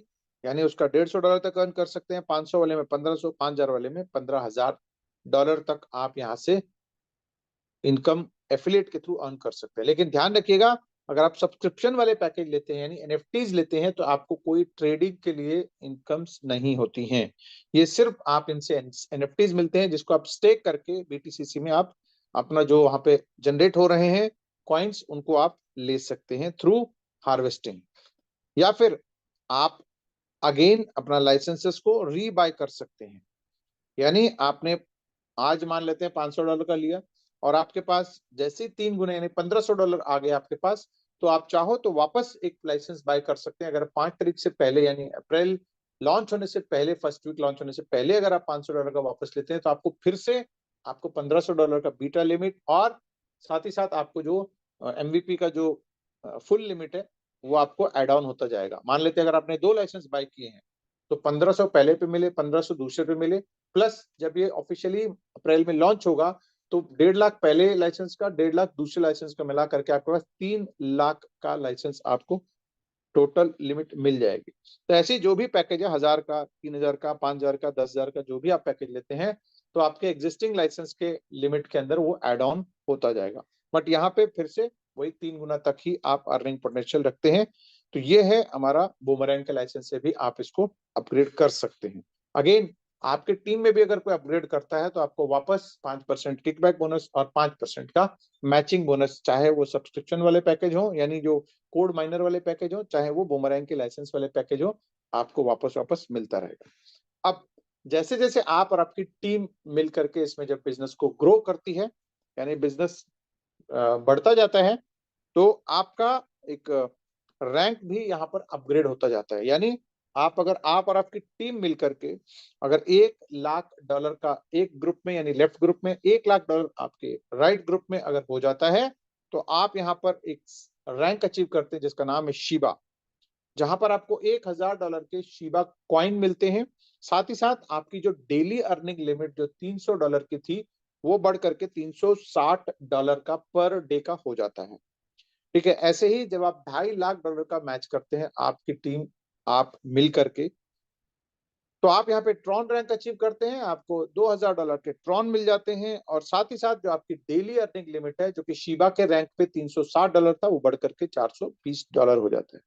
Speaker 1: यानी उसका $150 तक अर्न कर सकते हैं, 500 वाले में 1500, 5000 वाले में $15,000 तक आप यहाँ से इनकम एफिलिएट के थ्रू अर्न कर सकते हैं। लेकिन ध्यान रखिएगा, अगर आप सब्सक्रिप्शन वाले पैकेज लेते हैं यानी एनएफटीज लेते हैं, तो आपको कोई ट्रेडिंग के लिए इनकम्स नहीं होती हैं। ये सिर्फ आप इनसे एनएफटीज मिलते हैं जिसको आप स्टेक करके बीटीसीसी में आप अपना जो वहां पे जनरेट हो रहे हैं कॉइन्स उनको आप ले सकते हैं थ्रू हार्वेस्टिंग, या फिर आप अगेन अपना लाइसेंसेस को रीबाय कर सकते हैं। यानी आपने आज मान लेते हैं $500 का लिया और आपके पास जैसे ही 3 गुना यानी $1500 आ गए आपके पास, तो आप चाहो तो वापस एक लाइसेंस बाय कर सकते हैं। अगर 5 तारीख से पहले यानी अप्रैल लॉन्च होने से पहले, फर्स्ट वीक लॉन्च होने से पहले अगर आप $500 का वापस लेते हैं, तो आपको फिर से आपको $1500 का बीटा लिमिट और साथ ही साथ आपको जो एमवीपी का जो फुल लिमिट है वो आपको एड ऑन होता जाएगा। मान लेते हैं अगर आपने 2 लाइसेंस बाय किए हैं तो 1500 पहले पे मिले, 1500 दूसरे पे मिले, प्लस जब ये ऑफिशियली अप्रैल में लॉन्च होगा तो 1.5 लाख पहले लाइसेंस का, 1.5 लाख दूसरे लाइसेंस का मिला करके आपके पास 3 लाख का लाइसेंस आपको टोटल लिमिट मिल जाएगी। तो ऐसी जो भी पैकेज है, 1000 का, 3000 का, 5000 का, 10,000 का, जो भी आप पैकेज लेते हैं, तो आपके एग्जिस्टिंग लाइसेंस के लिमिट के अंदर वो एड ऑन होता जाएगा। बट यहाँ पे फिर से वही 3 गुना तक ही आप अर्निंग पोटेंशियल रखते हैं। तो ये है हमारा बूमरैंग के लाइसेंस से भी आप इसको अपग्रेड कर सकते हैं। अगेन आपके टीम में भी अगर कोई अपग्रेड करता है तो आपको वापस 5% किकबैक बोनस और 5% का मैचिंग बोनस, चाहे वो सब्सक्रिप्शन वाले पैकेज हो यानी जो कोड माइनर वाले पैकेज हो, चाहे वो बूमरैंग के लाइसेंस वाले पैकेज हो, आपको वापस वापस मिलता रहेगा। अब जैसे जैसे आप और आपकी टीम मिल करके इसमें जब बिजनेस को ग्रो करती है यानी बिजनेस बढ़ता जाता है, तो आपका एक रैंक भी यहाँ पर अपग्रेड होता जाता है। यानी आप और आपकी टीम मिल करके अगर $1 लाख का एक ग्रुप में यानी लेफ्ट ग्रुप में, $1 लाख आपके राइट ग्रुप में अगर हो जाता है, तो आप यहाँ पर एक रैंक अचीव करते हैं जिसका नाम है शिबा, जहां पर आपको $1000 के शिबा कॉइन मिलते हैं। साथ ही साथ आपकी जो डेली अर्निंग लिमिट जो $300 की थी वो बढ़ करके $360 का पर डे का हो जाता है। ठीक है, ऐसे ही जब आप $2.5 लाख का मैच करते हैं आपकी टीम आप मिल करके, तो आप यहाँ पे ट्रॉन रैंक अचीव करते हैं, आपको $2000 के ट्रॉन मिल जाते हैं, और साथ ही साथ जो आपकी डेली अर्निंग लिमिट है जो कि शिबा के रैंक पे $360 था वो बढ़ करके $420 हो जाता है।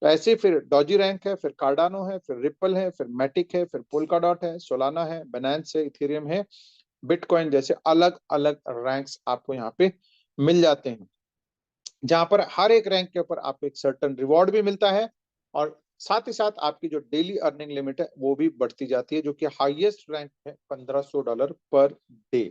Speaker 1: तो ऐसे फिर डॉजी रैंक है, फिर कार्डानो है, फिर रिपल है, फिर मैटिक है, फिर पोल्काडॉट है, सोलाना है, बनांस है, इथेरियम है, बिटकॉइन, जैसे अलग अलग रैंक्स आपको यहाँ पे मिल जाते हैं, जहां पर हर एक रैंक के ऊपर आपको एक सर्टेन रिवॉर्ड भी मिलता है, और साथ ही साथ आपकी जो डेली अर्निंग लिमिट है वो भी बढ़ती जाती है, जो कि हाईएस्ट रैंक है $1500 पर डे।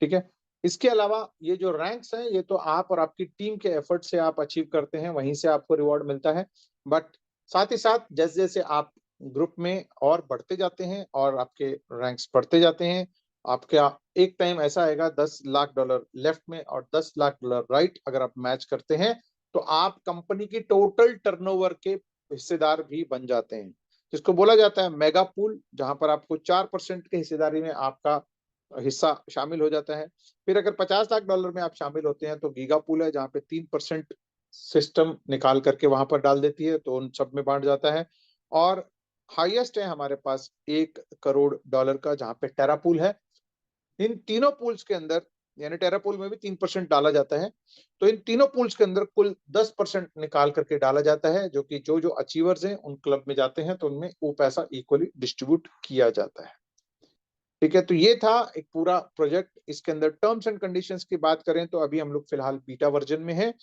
Speaker 1: ठीक है, इसके अलावा ये जो रैंक्स हैं ये तो आप और आपकी टीम के एफर्ट से आप अचीव करते हैं, वहीं से आपको रिवॉर्ड मिलता है। बट साथ ही साथ जैसे जैसे आप ग्रुप में और बढ़ते जाते हैं और आपके रैंक्स बढ़ते जाते हैं, आपका एक टाइम ऐसा आएगा $10 लाख लेफ्ट में और $10 लाख राइट, अगर आप मैच करते हैं तो आप कंपनी की टोटल टर्नओवर के हिस्सेदार भी बन जाते हैं, जिसको बोला जाता है मेगा पूल, जहां पर आपको 4% के हिस्सेदारी में आपका हिस्सा शामिल हो जाता है। फिर अगर $50 लाख में आप शामिल होते हैं तो गीगा पूल है, जहाँ पे 3% सिस्टम निकाल करके वहां पर डाल देती है, तो उन सब में बांट जाता है। और हाईएस्ट है हमारे पास $1 करोड़ का, जहाँ पे टेरा पूल है। इन तीनों पूल्स के अंदर, यानी टेरा पूल में भी 3% डाला जाता है, तो इन तीनों पूल्स के अंदर कुल 10% निकाल करके डाला जाता है, जो कि जो जो अचीवर्स हैं उन क्लब में जाते हैं, तो उनमें वो पैसा इक्वली डिस्ट्रीब्यूट किया जाता है। ठीक है, तो ये था एक पूरा प्रोजेक्ट। इसके अंदर टर्म्स एंड कंडीशंस की बात करें तो अभी हम लोग फिलहाल बीटा वर्जन में है।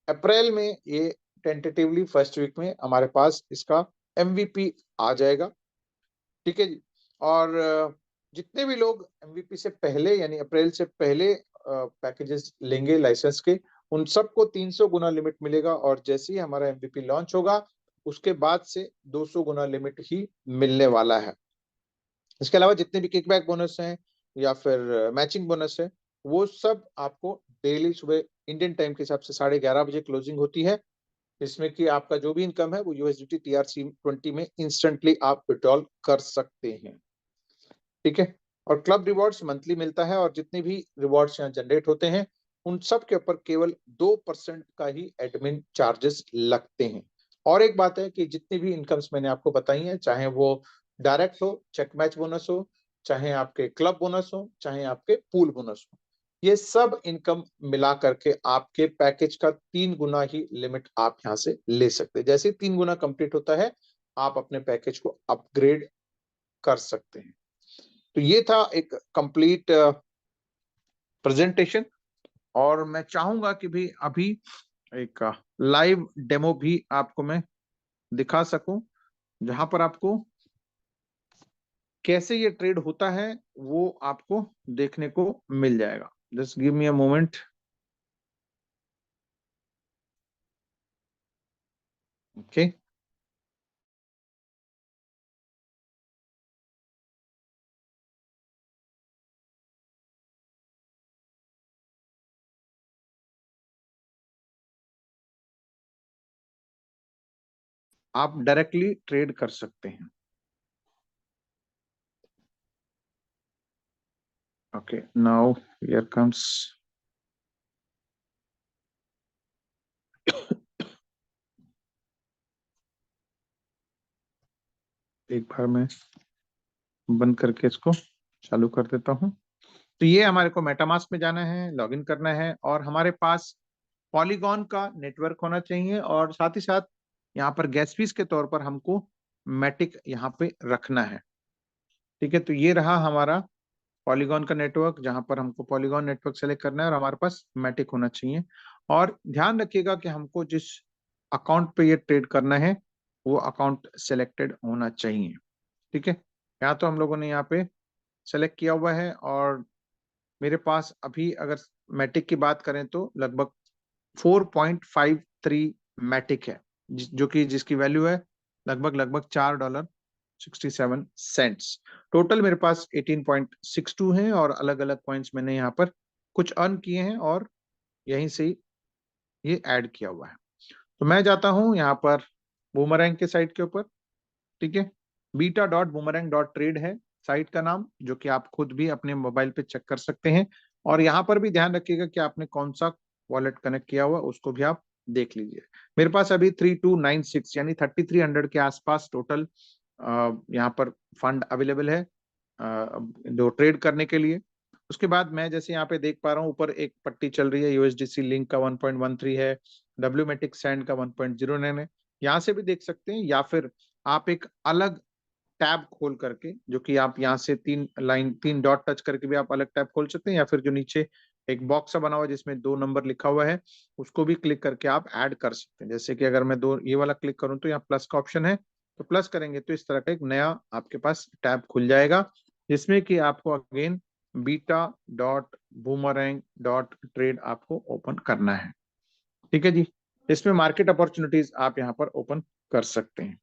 Speaker 1: अप्रैल में ये टेंटेटिवली फर्स्ट वीक में हमारे पास इसका एमवीपी आ जाएगा। ठीक है जी। और जितने भी लोग एमवीपी से पहले यानी अप्रैल से पहले पैकेजेस लेंगे लाइसेंस के, उन सबको 300 गुना लिमिट मिलेगा, और जैसे ही हमारा एमवीपी लॉन्च होगा उसके बाद से 200 गुना लिमिट ही मिलने वाला है। इसके अलावा जितने भी किकबैक बोनस हैं या फिर मैचिंग बोनस है, वो सब आपको डेली सुबह इंडियन टाइम के हिसाब से 11:30 बजे क्लोजिंग होती है, जिसमें कि आपका जो भी इनकम है वो यूएसडीटी TRC20 में इंस्टेंटली आप विड्रॉल कर सकते हैं। ठीक है, और क्लब रिवॉर्ड्स मंथली मिलता है, और जितने भी रिवॉर्ड्स यहाँ जनरेट होते हैं उन सब के ऊपर केवल 2% का ही एडमिन चार्जेस लगते हैं। और एक बात है कि जितनी भी इनकम्स मैंने आपको बताई हैं, चाहे वो डायरेक्ट हो, चेक मैच बोनस हो, चाहे आपके क्लब बोनस हो, चाहे आपके पूल बोनस हो, ये सब इनकम मिला करके आपके पैकेज का 3 गुना ही लिमिट आप यहाँ से ले सकते हैं। जैसे 3 गुना कंप्लीट होता है, आप अपने पैकेज को अपग्रेड कर सकते हैं। तो ये था एक कंप्लीट प्रेजेंटेशन, और मैं चाहूंगा कि भी अभी एक लाइव डेमो भी आपको मैं दिखा सकूं, जहां पर आपको कैसे ये ट्रेड होता है वो आपको देखने को मिल जाएगा। Just give me a moment. Okay, आप डायरेक्टली ट्रेड कर सकते हैं। ओके, नाउ हियर कम्स एक बार मैं बंद करके इसको चालू कर देता हूं। तो ये हमारे को मेटामास्क में जाना है, लॉगिन करना है, और हमारे पास पॉलीगॉन का नेटवर्क होना चाहिए, और साथ ही साथ यहाँ पर गैस फीस के तौर पर हमको मैटिक यहाँ पे रखना है। ठीक है, तो ये रहा हमारा पॉलीगॉन का नेटवर्क, जहां पर हमको पॉलीगॉन नेटवर्क सेलेक्ट करना है और हमारे पास मैटिक होना चाहिए। और ध्यान रखिएगा कि हमको जिस अकाउंट पे ये ट्रेड करना है वो अकाउंट सेलेक्टेड होना चाहिए। ठीक है, यहाँ तो हम लोगों ने यहाँ पे सेलेक्ट किया हुआ है, और मेरे पास अभी अगर मैटिक की बात करें तो लगभग 4.53 मैटिक है, जो कि जिसकी वैल्यू है लगभग लगभग $4.67। टोटल मेरे पास 18.62 है, और अलग अलग पॉइंट्स मैंने यहाँ पर कुछ अर्न किए हैं और यहीं से ये ऐड किया हुआ है। तो मैं जाता हूँ यहाँ पर बूमरैंग के साइट के ऊपर। ठीक है, beta.boomerang.trade है साइट का नाम, जो कि आप खुद भी अपने मोबाइल पे चेक कर सकते हैं। और यहाँ पर भी ध्यान रखिएगा कि आपने कौन सा वॉलेट कनेक्ट किया हुआ, उसको भी आप देख लीजिए। मेरे पास अभी 3296 यानी 3300 के आसपास टोटल यहाँ पर फंड अवेलेबल है जो ट्रेड करने के लिए। उसके बाद मैं जैसे यहाँ पे देख पा रहा हूँ, ऊपर एक पट्टी चल रही है, यूएसडीसी लिंक का 1.13 है, डब्ल्यूमेटिक सैंड का 1.09 है, यहाँ से भी देख सकते हैं। या फिर आप एक अलग टैब खोल करके, जो कि आप यहाँ से 3 डॉट टच करके भी आप अलग टैब खोल सकते हैं, या फिर जो नीचे एक बॉक्स सा बना हुआ है जिसमें 2 नंबर लिखा हुआ है, उसको भी क्लिक करके आप ऐड कर सकते हैं। जैसे कि अगर मैं ये वाला क्लिक करूं तो यहाँ प्लस का ऑप्शन है, तो प्लस करेंगे तो इस तरह का एक नया आपके पास टैब खुल जाएगा, जिसमें कि आपको अगेन beta.boomerang.trade आपको ओपन करना है। ठीक है जी, इसमें मार्केट अपॉर्चुनिटीज आप यहाँ पर ओपन कर सकते हैं।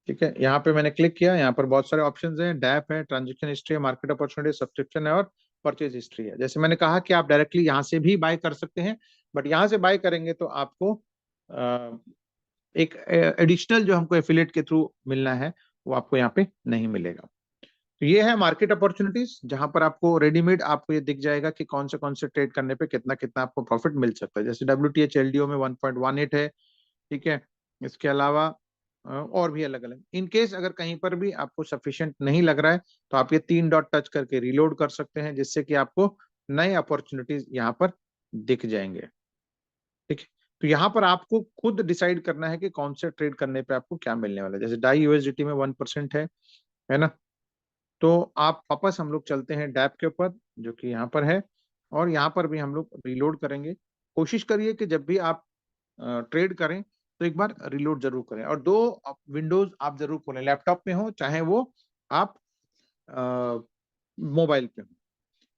Speaker 1: ठीक है, यहाँ पे मैंने क्लिक किया, यहाँ पर बहुत सारे ऑप्शंस हैं, डैप है, ट्रांजेक्शन हिस्ट्री है, मार्केट अपॉर्चुनिटी, सब्सक्रिप्शन है और परचेज हिस्ट्री है। जैसे मैंने कहा कि आप डायरेक्टली यहाँ से भी बाय कर सकते हैं, बट यहाँ से बाय करेंगे तो आपको एक एडिशनल जो हमको एफिलिएट के थ्रू मिलना है वो आपको यहाँ पे नहीं मिलेगा। तो ये है मार्केट अपॉर्चुनिटीज, जहां पर आपको रेडीमेड आपको ये दिख जाएगा कि कौन से ट्रेड करने पे कितना कितना आपको प्रॉफिट मिल सकता है। जैसे WTH LDO में 1.18 है। ठीक है, इसके अलावा और भी अलग अलग। इन केस अगर कहीं पर भी आपको सफिशिएंट नहीं लग रहा है तो आप ये 3 डॉट टच करके रीलोड कर सकते हैं, जिससे कि आपको नए अपॉर्चुनिटीज यहाँ पर दिख जाएंगे। ठीक है, तो यहाँ पर आपको खुद डिसाइड करना है कि कौन से ट्रेड करने पे आपको क्या मिलने वाला है। जैसे डाई USDT में 1% है ना। तो आप वापस हम लोग चलते हैं डैप के ऊपर, जो कि यहाँ पर है, और यहाँ पर भी हम लोग रीलोड करेंगे। कोशिश करिए कि जब भी आप ट्रेड करें तो एक बार रीलोड जरूर करें, और 2 विंडोज आप जरूर खोलें, लैपटॉप में हो चाहे वो आप मोबाइल पे हो,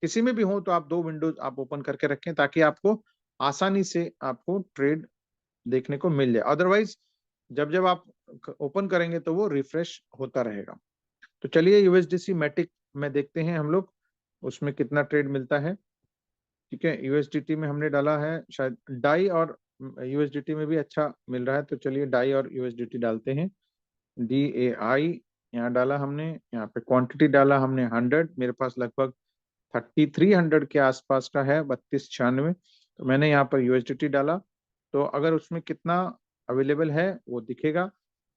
Speaker 1: किसी में भी हो, तो आप 2 विंडोज आप ओपन करके रखें ताकि आपको आसानी से आपको ट्रेड देखने को मिल जाए। अदरवाइज जब जब आप ओपन करेंगे तो वो रिफ्रेश होता रहेगा। तो चलिए USDC मैटिक में देखते हैं हम लोग उसमें कितना ट्रेड मिलता है। ठीक है, USDT में हमने डाला है, शायद डाई और USDT में भी अच्छा मिल रहा है, तो चलिए डाई और USDT डालते हैं। DAI यहाँ डाला हमने, यहाँ पे क्वांटिटी डाला हमने 100, मेरे पास लगभग 3300 के आसपास का है, 3296। तो मैंने यहाँ पर USDT डाला, तो अगर उसमें कितना अवेलेबल है वो दिखेगा।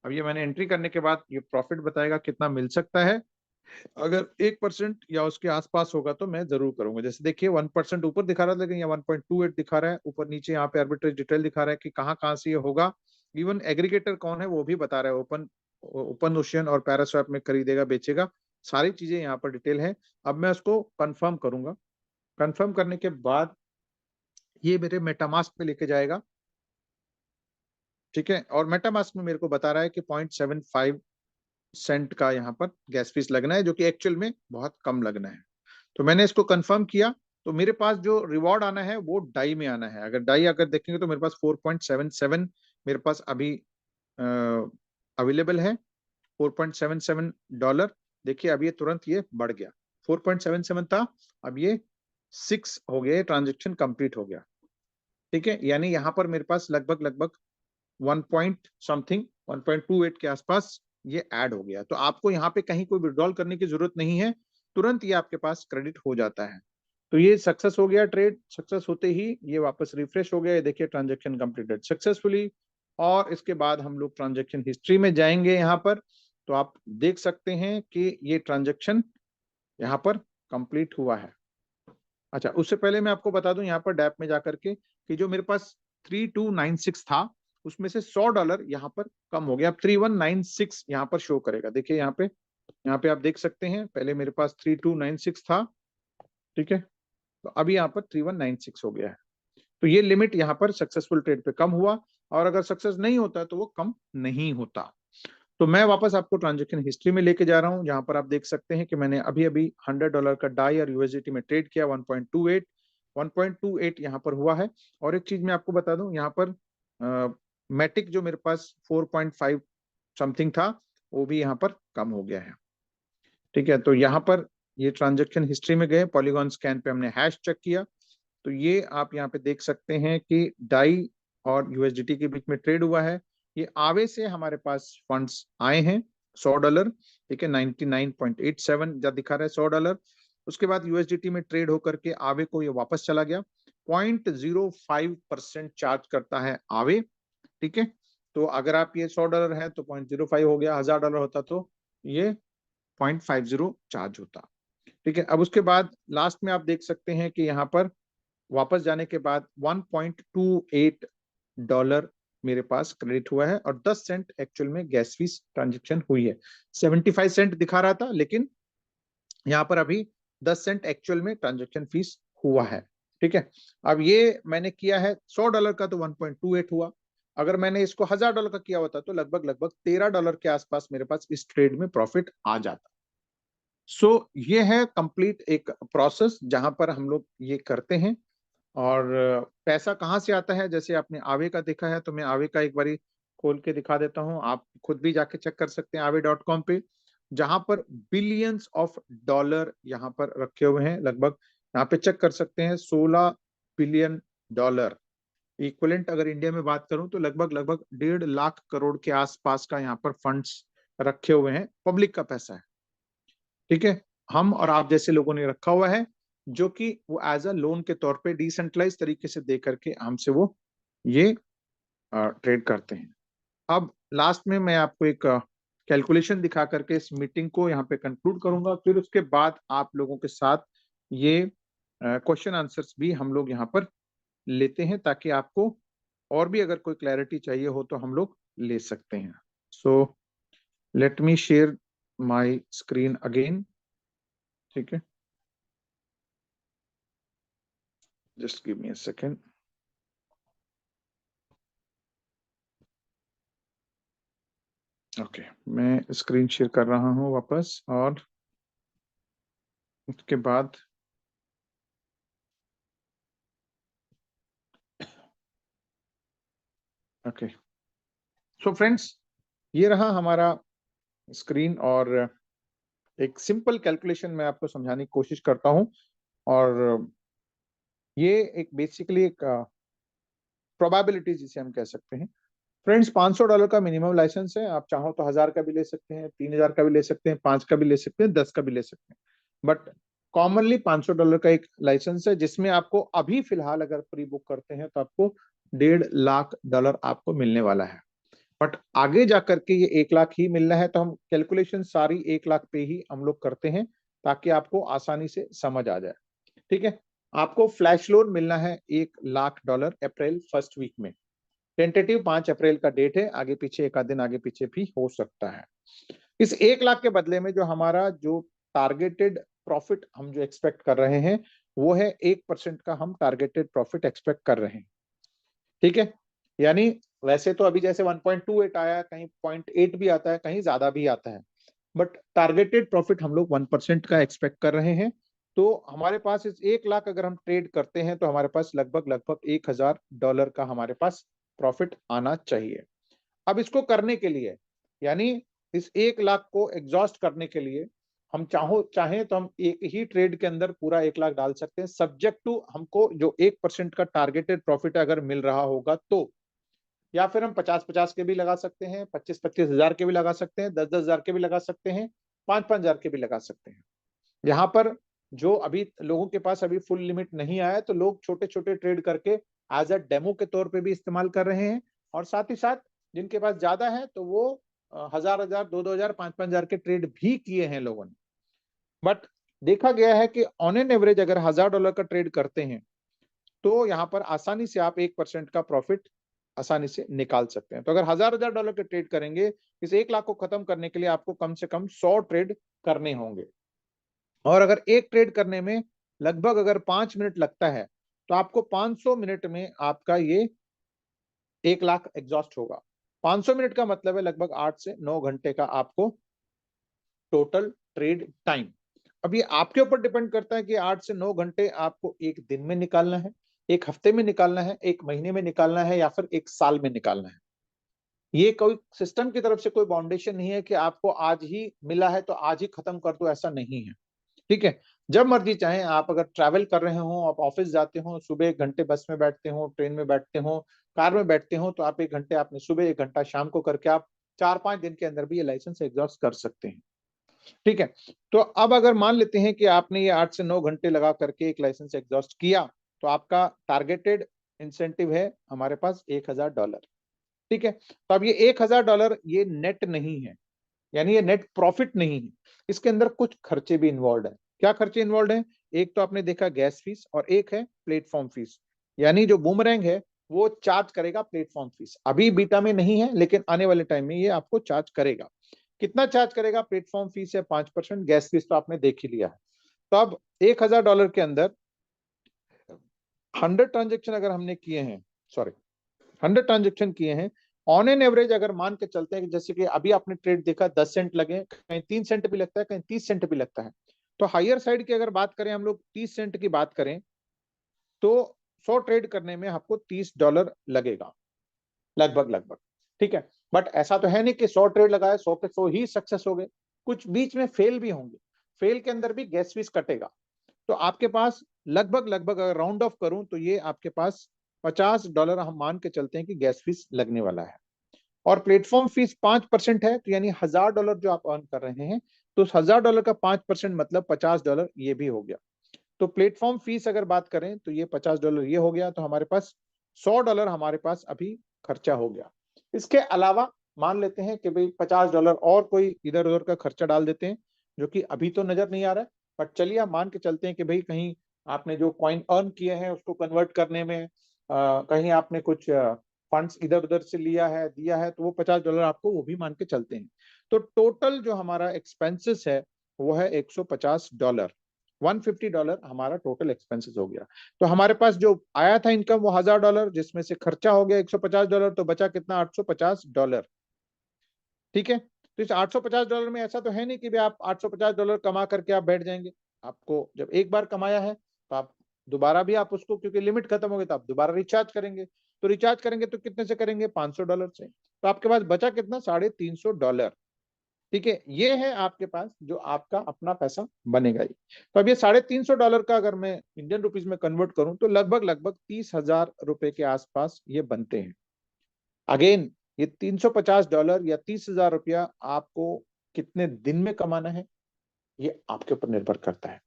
Speaker 1: अब ये मैंने एंट्री करने के बाद ये प्रॉफिट बताएगा कितना मिल सकता है। अगर 1% या उसके आसपास होगा तो मैं जरूर करूंगा। जैसे देखिए 1% ऊपर दिखा रहा है, लेकिन यहाँ 1.28 दिखा रहा है, ऊपर नीचे यहाँ पे आर्बिट्रेज डिटेल दिखा रहा है कि कहाँ कहाँ से ये होगा। इवन एग्रीगेटर कौन है वो भी बता रहा है, ओपन ओशियन और पैरास्वैप में खरीदेगा बेचेगा, सारी चीजें यहाँ पर डिटेल है। अब मैं उसको कंफर्म करूंगा, कंफर्म करने के बाद ये मेरे मेटामास्क पे लेके जाएगा। ठीक है, और मेटामास्क में मेरे को बता रहा है कि 0.75 सेंट का यहाँ पर गैस फीस लगना है, जो कि एक्चुअल में बहुत कम लगना है। तो मैंने इसको कंफर्म किया, तो मेरे पास जो रिवॉर्ड आना है वो डाई में आना है। अगर डाई अगर देखेंगे तो मेरे पास 4.77 मेरे पास अभी अवेलेबल है, $4.77। देखिए अब ये तुरंत ये बढ़ गया, 4.77 था, अब ये 6 हो गया, ट्रांजेक्शन कंप्लीट हो गया। ठीक है, यानी यहाँ पर मेरे पास लगभग लगभग 1 पॉइंट समथिंग 1.28 के आसपास ये ऐड हो गया। तो आपको यहाँ पे कहीं कोई विड्रॉल करने की जरूरत नहीं है, तुरंत ये आपके पास क्रेडिट हो जाता है। तो ये सक्सेस हो गया, ट्रेड सक्सेस होते ही ये वापस रिफ्रेश हो गया। ये देखिए ट्रांजेक्शन कंप्लीटेड सक्सेसफुली। और इसके बाद हम लोग ट्रांजेक्शन हिस्ट्री में जाएंगे यहाँ पर, तो आप देख सकते हैं कि ये ट्रांजेक्शन यहाँ पर कंप्लीट हुआ है। अच्छा, उससे पहले मैं आपको बता दूं यहाँ पर डैप में जाकर के कि जो मेरे पास 3296 था उसमें से $100 यहाँ पर कम हो गया। अब 3196 यहाँ पर शो करेगा। देखिए यहाँ पे आप देख सकते हैं, पहले मेरे पास 3296 था। ठीक है, तो अभी यहाँ पर 3196 हो गया है। तो ये लिमिट यहाँ पर सक्सेसफुल ट्रेड पे कम हुआ, और अगर सक्सेस नहीं होता तो वो कम नहीं होता। तो मैं वापस आपको ट्रांजेक्शन हिस्ट्री में लेके जा रहा हूं, जहां पर आप देख सकते हैं कि मैंने अभी अभी $100 का डाई और USDT में ट्रेड किया। 1.28 यहाँ पर हुआ है। और एक चीज मैं आपको बता दूं, यहाँ पर मैटिक जो मेरे पास 4.5 समथिंग था वो भी यहाँ पर कम हो गया है। ठीक है, तो यहाँ पर ये ट्रांजेक्शन हिस्ट्री में गए, पॉलीगॉन स्कैन पे हमने हैश चेक किया, तो ये आप यहाँ पे देख सकते हैं कि डाई और USDT के बीच में ट्रेड हुआ है। ये आवे से हमारे पास फंड्स आए हैं $100। ठीक है, 99.87 जब दिखा रहा है $100। उसके बाद USDT में ट्रेड होकर के आवे को ये वापस चला गया। 0.05% चार्ज करता है आवे। ठीक है, तो अगर आप ये $100 है तो 0.05 हो गया, $1000 होता तो ये 0.50 चार्ज होता। ठीक है, अब उसके बाद लास्ट में आप देख सकते हैं कि यहाँ पर वापस जाने के बाद $1.28 मेरे पास क्रेडिट हुआ है, और 10 सेंट एक्चुअल में गैस फीस ट्रांजेक्शन हुई है। 75 सेंट दिखा रहा था, लेकिन यहाँ पर अभी 10 सेंट एक्चुअल में ट्रांजेक्शन फीस हुआ है। ठीक है, अब ये मैंने किया है $100 का, तो 1.28 हुआ। अगर मैंने इसको $1000 का किया होता तो लगभग लगभग $13 के आसपास मेरे पास इस ट्रेड में प्रॉफिट आ जाता। सो ये है कंप्लीट एक प्रोसेस जहां पर हम लोग ये करते हैं। और पैसा कहाँ से आता है, जैसे आपने आवे का देखा है, तो मैं आवे का एक बारी खोल के दिखा देता हूँ, आप खुद भी जाके चेक कर सकते हैं aave.com पे, जहां पर बिलियंस ऑफ डॉलर यहाँ पर रखे हुए हैं। लगभग यहाँ पे चेक कर सकते हैं 16 बिलियन डॉलर इक्वलेंट, अगर इंडिया में बात करूं तो लगभग लगभग 1.5 लाख करोड़ के आसपास का यहाँ पर फंड्स रखे हुए हैं, पब्लिक का पैसा है। ठीक है, हम और आप जैसे लोगों ने रखा हुआ है, जो कि वो एज अ लोन के तौर पे डिसेंट्रलाइज तरीके से दे करके हमसे वो ये ट्रेड करते हैं। अब लास्ट में मैं आपको एक कैलकुलेशन दिखा करके इस मीटिंग को यहाँ पे कंक्लूड करूंगा, फिर उसके बाद आप लोगों के साथ ये क्वेश्चन आंसर्स भी हम लोग यहाँ पर लेते हैं, ताकि आपको और भी अगर कोई क्लैरिटी चाहिए हो तो हम लोग ले सकते हैं। So let me share my screen again. ठीक है, just give me a second. Okay, मैं स्क्रीन शेयर कर रहा हूँ वापस, और उसके बाद ओके, सो फ्रेंड्स, ये रहा हमारा स्क्रीन, और एक सिंपल कैलकुलेशन मैं आपको समझाने की कोशिश करता हूँ। और ये एक बेसिकली एक प्रोबेबिलिटी जिसे हम कह सकते हैं। फ्रेंड्स, $500 का मिनिमम लाइसेंस है, आप चाहो तो 1000 का भी ले सकते हैं, 3000 का भी ले सकते हैं, 5 का भी ले सकते हैं, 10 का भी ले सकते हैं, बट कॉमनली $500 का एक लाइसेंस है, जिसमें आपको अभी फिलहाल अगर प्री बुक करते हैं तो आपको $1.5 लाख आपको मिलने वाला है। बट आगे जाकर के ये 1 लाख ही मिलना है, तो हम कैलकुलेशन सारी 1 लाख पे ही हम लोग करते हैं, ताकि आपको आसानी से समझ आ जाए। ठीक है, आपको फ्लैश लोन मिलना है $1 लाख अप्रैल फर्स्ट वीक में। टेंटेटिव 5 अप्रैल का डेट है, आगे पीछे एक आध दिन आगे पीछे भी हो सकता है। इस 1 लाख के बदले में जो हमारा जो टारगेटेड प्रॉफिट हम जो एक्सपेक्ट कर रहे हैं, वो है 1% का हम टारगेटेड प्रॉफिट एक्सपेक्ट कर रहे हैं। ठीक है, यानी वैसे तो अभी जैसे 1.28 आया, कहीं 0.8 भी आता है, कहीं ज्यादा भी आता है, बट टारगेटेड प्रॉफिट हम लोग 1% का एक्सपेक्ट कर रहे हैं। तो हमारे पास इस 1 लाख अगर हम ट्रेड करते हैं तो हमारे पास लगभग लगभग $1000 का हमारे पास प्रॉफिट आना चाहिए। अब इसको करने के लिए, यानी इस 1 लाख को एग्जॉस्ट करने के लिए, हम चाहें तो हम एक ही ट्रेड के अंदर पूरा 1 लाख डाल सकते हैं, सब्जेक्ट टू हमको जो 1% का टारगेटेड प्रॉफिट अगर मिल रहा होगा तो। या फिर हम 50-50 के भी लगा सकते हैं, 25-25 हजार के भी लगा सकते हैं, 10-10 हजार के भी लगा सकते हैं, 5-5 हजार के भी लगा सकते हैं। यहाँ पर जो अभी लोगों के पास अभी फुल लिमिट नहीं आया, तो लोग छोटे छोटे ट्रेड करके एज अ डेमो के तौर पे भी इस्तेमाल कर रहे हैं, और साथ ही साथ जिनके पास ज्यादा है तो वो 1000-1000, 2-2 हजार, 5-5 हजार के ट्रेड भी किए हैं लोगों ने। बट देखा गया है कि ऑन एन एवरेज अगर $1000 का ट्रेड करते हैं तो यहाँ पर आसानी से आप 1% का प्रॉफिट आसानी से निकाल सकते हैं। तो अगर $1000 के ट्रेड करेंगे, इस 1 लाख को खत्म करने के लिए आपको कम से कम 100 ट्रेड करने होंगे, और अगर एक ट्रेड करने में लगभग अगर 5 मिनट लगता है, तो आपको 500 मिनट में आपका ये 1 लाख एग्जॉस्ट होगा। 500 मिनट का मतलब है लगभग 8 से 9 घंटे का आपको टोटल ट्रेड टाइम। अब ये आपके ऊपर डिपेंड करता है कि 8 से 9 घंटे आपको एक दिन में निकालना है, एक हफ्ते में निकालना है, एक महीने में निकालना है, या फिर एक साल में निकालना है। ये कोई सिस्टम की तरफ से कोई बाउंडेशन नहीं है कि आपको आज ही मिला है तो आज ही खत्म कर दो, ऐसा नहीं है। ठीक है, जब मर्जी चाहे आप अगर ट्रैवल कर रहे हो, आप ऑफिस जाते हो, सुबह 1 घंटे बस में बैठते हो, ट्रेन में बैठते हो, कार में बैठते हो, तो आप 1 घंटे आपने सुबह, 1 घंटा शाम को करके आप 4-5 दिन के अंदर भी ये लाइसेंस एग्जॉस्ट कर सकते हैं। ठीक है, तो अब अगर मान लेते हैं कि आपने ये 8 से 9 घंटे लगा करके एक लाइसेंस एग्जॉस्ट किया, तो आपका टारगेटेड इंसेंटिव है हमारे पास $1000। ठीक है, तो अब ये $1000 ये नेट नहीं है, यानी ये नेट प्रॉफिट नहीं है, इसके अंदर कुछ खर्चे भी इन्वॉल्व है। क्या खर्चे इन्वॉल्व है? एक तो आपने देखा गैस फीस, और एक है प्लेटफॉर्म फीस। यानी जो बूमरैंग है वो चार्ज करेगा प्लेटफॉर्म फीस, अभी बीटा में नहीं है, लेकिन आने वाले टाइम में ये आपको चार्ज करेगा। कितना चार्ज करेगा? प्लेटफॉर्म फीस है 5%, गैस फीस तो आपने देख ही लिया है। तो अब $1000 के अंदर 100 ट्रांजेक्शन अगर हमने किए हैं, सॉरी 100 ट्रांजेक्शन किए हैं, ऑन एन एवरेज अगर मान के चलते हैं कि जैसे कि अभी आपने ट्रेड देखा 10 सेंट लगे, कहीं 3 सेंट भी लगता है, कहीं 30 सेंट भी लगता है, तो हायर साइड की अगर बात करें हम लोग 30 सेंट की बात करें तो 100 ट्रेड करने में आपको $30 लगेगा लगभग लगभग। ठीक है, बट ऐसा तो है नहीं कि 100 ट्रेड लगाए 100 के 100 ही सक्सेस हो गए, कुछ बीच में फेल भी होंगे, फेल के अंदर भी गैस फीस कटेगा। तो आपके पास लगभग लगभग अगर राउंड ऑफ करूं तो ये आपके पास $50 हम मान के चलते हैं कि गैस फीस लगने वाला है। और प्लेटफॉर्म फीस 5% है, तो यानी $1000 जो आप अर्न कर रहे हैं, तो उस $1000 का 5% मतलब $50 ये भी हो गया। तो प्लेटफॉर्म फीस अगर बात करें तो ये $50 ये हो गया, तो हमारे पास $100 हमारे पास अभी खर्चा हो गया। इसके अलावा मान लेते हैं कि भाई $50 और कोई इधर उधर का खर्चा डाल देते हैं, जो कि अभी तो नजर नहीं आ रहा है, बट चलिए हम मान के चलते हैं कि भाई कहीं आपने जो कॉइन अर्न किए हैं उसको कन्वर्ट करने में कहीं आपने कुछ फंड्स इधर उधर से लिया है दिया है, तो वो $50 आपको वो भी मान के चलते हैं। तो टोटल जो हमारा एक्सपेंसेस है वो है $150, $150 हमारा टोटल एक्सपेंसेस हो गया। तो हमारे पास जो आया था इनकम वो $1000, जिसमें से खर्चा हो गया $150, तो बचा कितना? $850। ठीक है, तो इस $850 में ऐसा तो है नहीं कि भी आप $850 कमा करके आप बैठ जाएंगे। आपको जब एक बार कमाया है तो आप दोबारा भी आप उसको, क्योंकि लिमिट खत्म हो गई, तो आप दोबारा रिचार्ज करेंगे। तो रिचार्ज करेंगे तो कितने से करेंगे? $500 से। तो आपके पास बचा कितना? $350। ठीक है, ये है आपके पास जो आपका अपना पैसा बनेगा ही। तो अब ये $350 का अगर मैं इंडियन रुपीज में कन्वर्ट करूं तो लगभग लगभग 30,000 रुपए के आसपास ये बनते हैं। अगेन ये $350 या 30,000 रुपया आपको कितने दिन में कमाना है ये आपके ऊपर निर्भर करता है।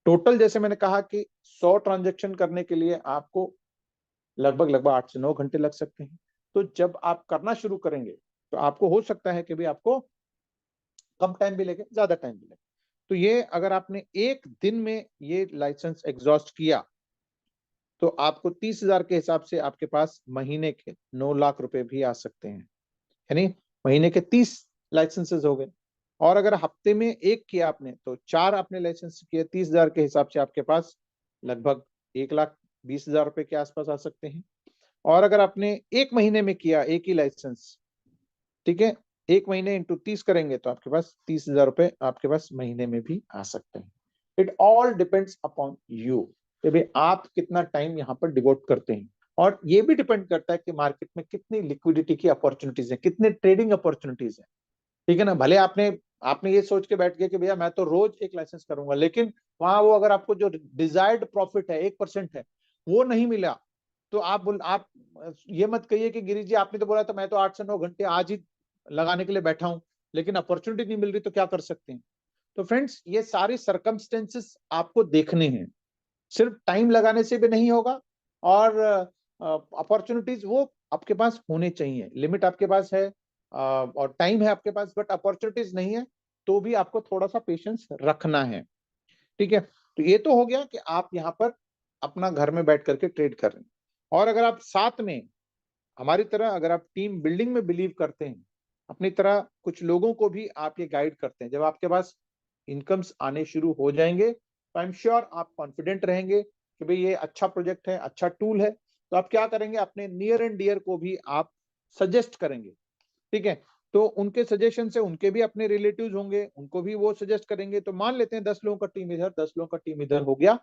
Speaker 1: टोटल जैसे मैंने कहा कि 100 ट्रांजेक्शन करने के लिए आपको लगभग लगभग 8 से 9 घंटे लग सकते हैं। तो जब आप करना शुरू करेंगे तो आपको हो सकता है कि भी आपको कम टाइम भी लगे, ज्यादा टाइम भी लगे। तो ये अगर आपने एक दिन में ये लाइसेंस एग्जॉस्ट किया तो आपको 30,000 के हिसाब से आपके पास महीने के 9 लाख रुपए भी आ सकते हैं, यानी महीने के 30 लाइसेंसेस हो गए। और अगर हफ्ते में एक किया आपने तो 4 आपने लाइसेंस किए, 30,000 के हिसाब से आपके पास लगभग 1,20,000 रुपए के आसपास आ सकते हैं। और अगर आपने एक महीने में किया एक ही लाइसेंस, ठीक है, एक महीने इंटू 30 करेंगे तो आपके पास 30,000 रुपए आपके पास महीने में भी आ सकते हैं। It all depends upon you कि भाई आप कितना टाइम यहाँ पर डिवोट करते हैं। और ये भी डिपेंड करता है कि मार्केट में कितनी लिक्विडिटी की अपॉर्चुनिटीज है, कितने ट्रेडिंग अपॉर्चुनिटीज है। ठीक है ना, भले आपने आपने ये सोच के बैठ गए कि भैया मैं तो रोज एक लाइसेंस करूंगा, लेकिन वहां वो अगर आपको जो डिजायर्ड प्रॉफिट है 1% है वो नहीं मिला, तो आप ये मत कहिए कि गिरीश जी आपने तो बोला था मैं तो 8 से 9 घंटे आज ही लगाने के लिए बैठा हूं, लेकिन अपॉर्चुनिटी नहीं मिल रही, तो क्या कर सकते हैं? तो फ्रेंड्स ये सारे सर्कमस्टेंसेस आपको देखने हैं, सिर्फ टाइम लगाने से भी नहीं होगा। और अपॉर्चुनिटीज वो आपके पास होने चाहिए। लिमिट आपके पास है और टाइम है आपके पास, बट अपॉर्चुनिटीज नहीं है, तो भी आपको थोड़ा सा पेशेंस रखना है। ठीक है, तो ये तो हो गया कि आप यहाँ पर अपना घर में बैठ करके ट्रेड कर रहे हैं। और अगर आप साथ में हमारी तरह अगर आप टीम बिल्डिंग में बिलीव करते हैं, अपनी तरह कुछ लोगों को भी आप ये गाइड करते हैं, जब आपके पास इनकम्स आने शुरू हो जाएंगे तो आई एम श्योर आप कॉन्फिडेंट रहेंगे कि भाई ये अच्छा प्रोजेक्ट है, अच्छा टूल है। तो आप क्या करेंगे? अपने नियर एंड डियर को भी आप सजेस्ट करेंगे। ठीक है, तो उनके सजेशन से उनके भी अपने रिलेटिव्स होंगे, उनको भी वो सजेस्ट करेंगे। तो मान लेते हैं 10 लोगों का टीम इधर, 10 लोगों का टीम इधर हो गया,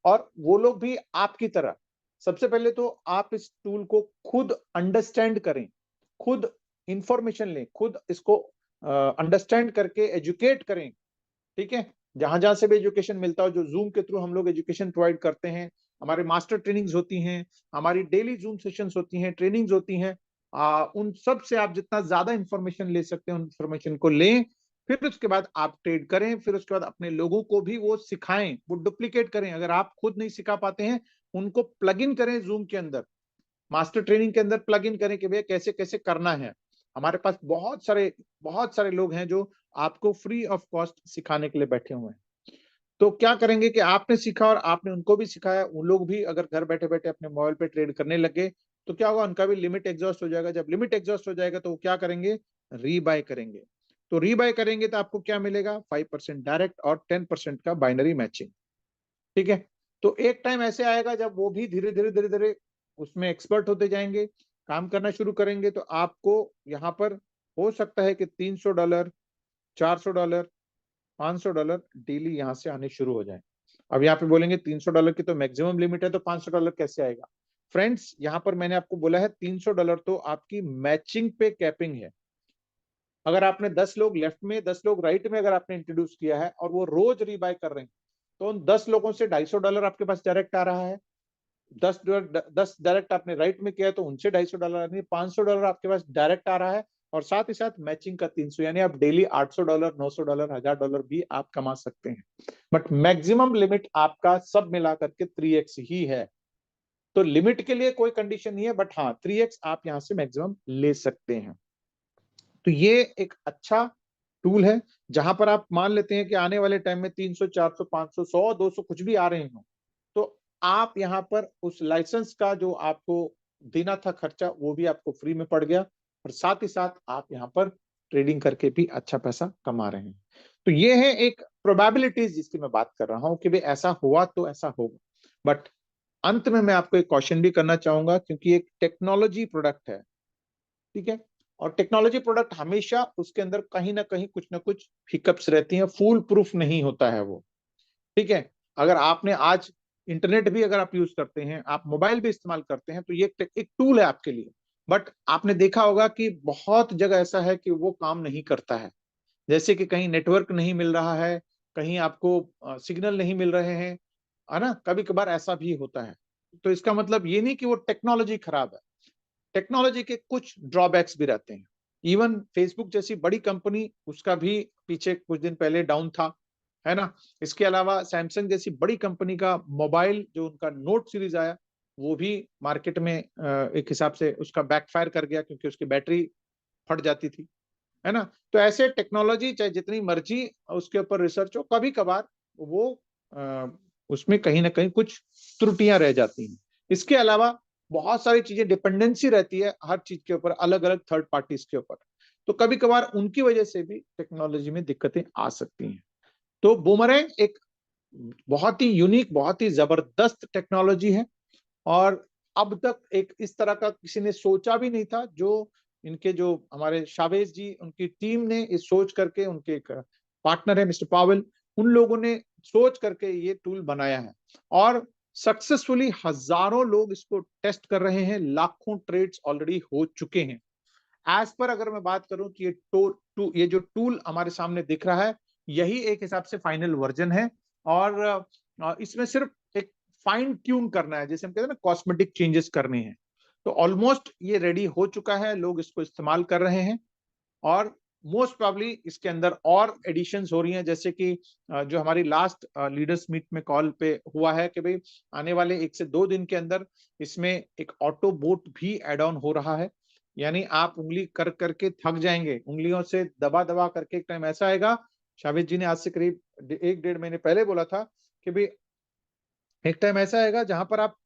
Speaker 1: और वो लोग भी आपकी तरह सबसे पहले तो आप इस टूल को खुद अंडरस्टैंड करें, खुद इंफॉर्मेशन लें, खुद इसको अंडरस्टैंड करके एजुकेट करें। ठीक है, जहां जहां से भी एजुकेशन मिलता हो, जो जूम के थ्रू हम लोग एजुकेशन प्रोवाइड करते हैं, हमारे मास्टर ट्रेनिंग्स होती हैं, हमारी डेली जूम सेशंस होती हैं, ट्रेनिंग्स होती हैं, उन सब से आप जितना ज्यादा इंफॉर्मेशन ले सकते हैं उन इंफॉर्मेशन को लें। फिर उसके बाद आप ट्रेड करें, फिर उसके बाद अपने लोगों को भी वो सिखाएं, वो डुप्लीकेट करें। अगर आप खुद नहीं सिखा पाते हैं, उनको प्लग इन करें जूम के अंदर, मास्टर ट्रेनिंग के अंदर प्लग इन करें कि भैया कैसे कैसे करना है। हमारे पास बहुत सारे लोग हैं जो आपको फ्री ऑफ कॉस्ट सिखाने के लिए बैठे हुए हैं। तो क्या करेंगे कि आपने सीखा और आपने उनको भी सिखाया, उन लोग भी अगर घर बैठे बैठे अपने मोबाइल पे ट्रेड करने लगे तो क्या होगा? उनका भी लिमिट एग्जॉस्ट हो जाएगा। जब लिमिट एग्जॉस्ट हो जाएगा तो वो क्या करेंगे? रीबाय करेंगे। तो रीबाय करेंगे तो आपको क्या मिलेगा? 5% डायरेक्ट और 10% का बाइनरी मैचिंग। ठीक है, तो एक टाइम ऐसे आएगा जब वो भी धीरे धीरे धीरे धीरे उसमें एक्सपर्ट होते जाएंगे, काम करना शुरू करेंगे, तो आपको यहाँ पर हो सकता है कि $300, $400, $500 डेली यहाँ से आने शुरू हो जाए। अब यहाँ पे बोलेंगे $300 की तो मैक्सिमम लिमिट है, तो $500 कैसे आएगा? फ्रेंड्स, यहाँ पर मैंने आपको बोला है $300 तो आपकी मैचिंग पे कैपिंग है। अगर आपने 10 लोग लेफ्ट में, 10 लोग राइट में अगर आपने इंट्रोड्यूस किया है और वो रोज रीबाय कर रहे हैं, तो उन 10 लोगों से $250 आपके पास डायरेक्ट आ रहा है। 10 डायरेक्ट आपने राइट में किया है तो उनसे $250, $500 आपके पास डायरेक्ट आ रहा है, और साथ ही साथ मैचिंग का 300, यानी आप डेली $800, $900, $1000 भी आप कमा सकते हैं। बट मैक्सिमम लिमिट आपका सब मिला करके 3x ही है। तो लिमिट के लिए कोई कंडीशन नहीं है, बट हाँ 3x आप यहां से मैक्सिमम ले सकते हैं। तो ये एक अच्छा टूल है, जहां पर आप मान लेते हैं कि आने वाले टाइम में 300, 400, 500, 100, 200 कुछ भी आ रहे हो, तो आप यहाँ पर उस लाइसेंस का जो आपको देना था खर्चा, वो भी आपको फ्री में पड़ गया, और साथ ही साथ आप यहाँ पर ट्रेडिंग करके भी अच्छा पैसा कमा रहे हैं। तो ये है एक प्रोबेबिलिटीज जिसकी मैं बात कर रहा हूं कि भाई ऐसा हुआ तो ऐसा होगा। बट अंत में मैं आपको एक क्वेश्चन भी करना चाहूंगा, क्योंकि एक टेक्नोलॉजी प्रोडक्ट है, ठीक है, और टेक्नोलॉजी प्रोडक्ट हमेशा उसके अंदर कहीं ना कहीं कुछ ना कुछ हिकअप्स रहती हैं, फूल प्रूफ नहीं होता है वो, ठीक है। अगर आपने आज इंटरनेट भी अगर आप यूज करते हैं, आप मोबाइल भी इस्तेमाल करते हैं, तो ये एक टूल है आपके लिए, बट आपने देखा होगा कि बहुत जगह ऐसा है कि वो काम नहीं करता है। जैसे कि कहीं नेटवर्क नहीं मिल रहा है, कहीं आपको सिग्नल नहीं मिल रहे हैं, है ना, कभी कभार ऐसा भी होता है। तो इसका मतलब ये नहीं कि वो टेक्नोलॉजी खराब है, टेक्नोलॉजी के कुछ ड्रॉबैक्स भी रहते हैं। इवन फेसबुक जैसी बड़ी कंपनी, उसका भी पीछे कुछ दिन पहले डाउन था, है ना। इसके अलावा सैमसंग जैसी बड़ी कंपनी का मोबाइल जो उनका नोट सीरीज आया, वो भी मार्केट में एक हिसाब से उसका बैकफायर कर गया, क्योंकि उसकी बैटरी फट जाती थी, है ना। तो ऐसे टेक्नोलॉजी चाहे जितनी मर्जी उसके ऊपर रिसर्च हो, कभी कभार वो अ, उसमें कहीं ना कहीं कुछ त्रुटियां रह जाती हैं। इसके अलावा बहुत सारी चीजें डिपेंडेंसी रहती है हर चीज के ऊपर, अलग अलग थर्ड पार्टीज के ऊपर, तो कभी कभार उनकी वजह से भी टेक्नोलॉजी में दिक्कतें आ सकती हैं। तो बूमरैंग एक बहुत ही यूनिक, बहुत ही जबरदस्त टेक्नोलॉजी है, और अब तक एक इस तरह का किसी ने सोचा भी नहीं था। जो इनके जो हमारे शावेज जी, उनकी टीम ने इस सोच करके, उनके एक पार्टनर है मिस्टर पावेल, उन लोगों ने सोच करके ये टूल बनाया है, और सक्सेसफुली हजारों लोग इसको टेस्ट कर रहे हैं, लाखों ट्रेड्स ऑलरेडी हो चुके हैं। एज पर अगर मैं बात करूं कि ये जो टूल हमारे सामने दिख रहा है, यही एक हिसाब से फाइनल वर्जन है, और इसमें सिर्फ एक फाइन ट्यून करना है, जैसे हम कहते हैं ना, कॉस्मेटिक चेंजेस करने हैं। तो ऑलमोस्ट ये रेडी हो चुका है, लोग इसको इस्तेमाल कर रहे हैं, और मोस्ट प्रॉब्ली इसके अंदर और एडिशंस हो रही हैं, जैसे कि जो हमारी लास्ट लीडर्स मीट में कॉल पे हुआ है कि भाई आने वाले 1 से 2 दिन के अंदर इसमें एक ऑटो बोट भी एड ऑन हो रहा है। यानी आप उंगली कर करके थक जाएंगे, उंगलियों से दबा दबा करके एक टाइम ऐसा आएगा। शावेद जी ने आज से करीब 1 डेढ़ महीने पहले बोला था कि भाई एक टाइम ऐसा आएगा जहां पर आप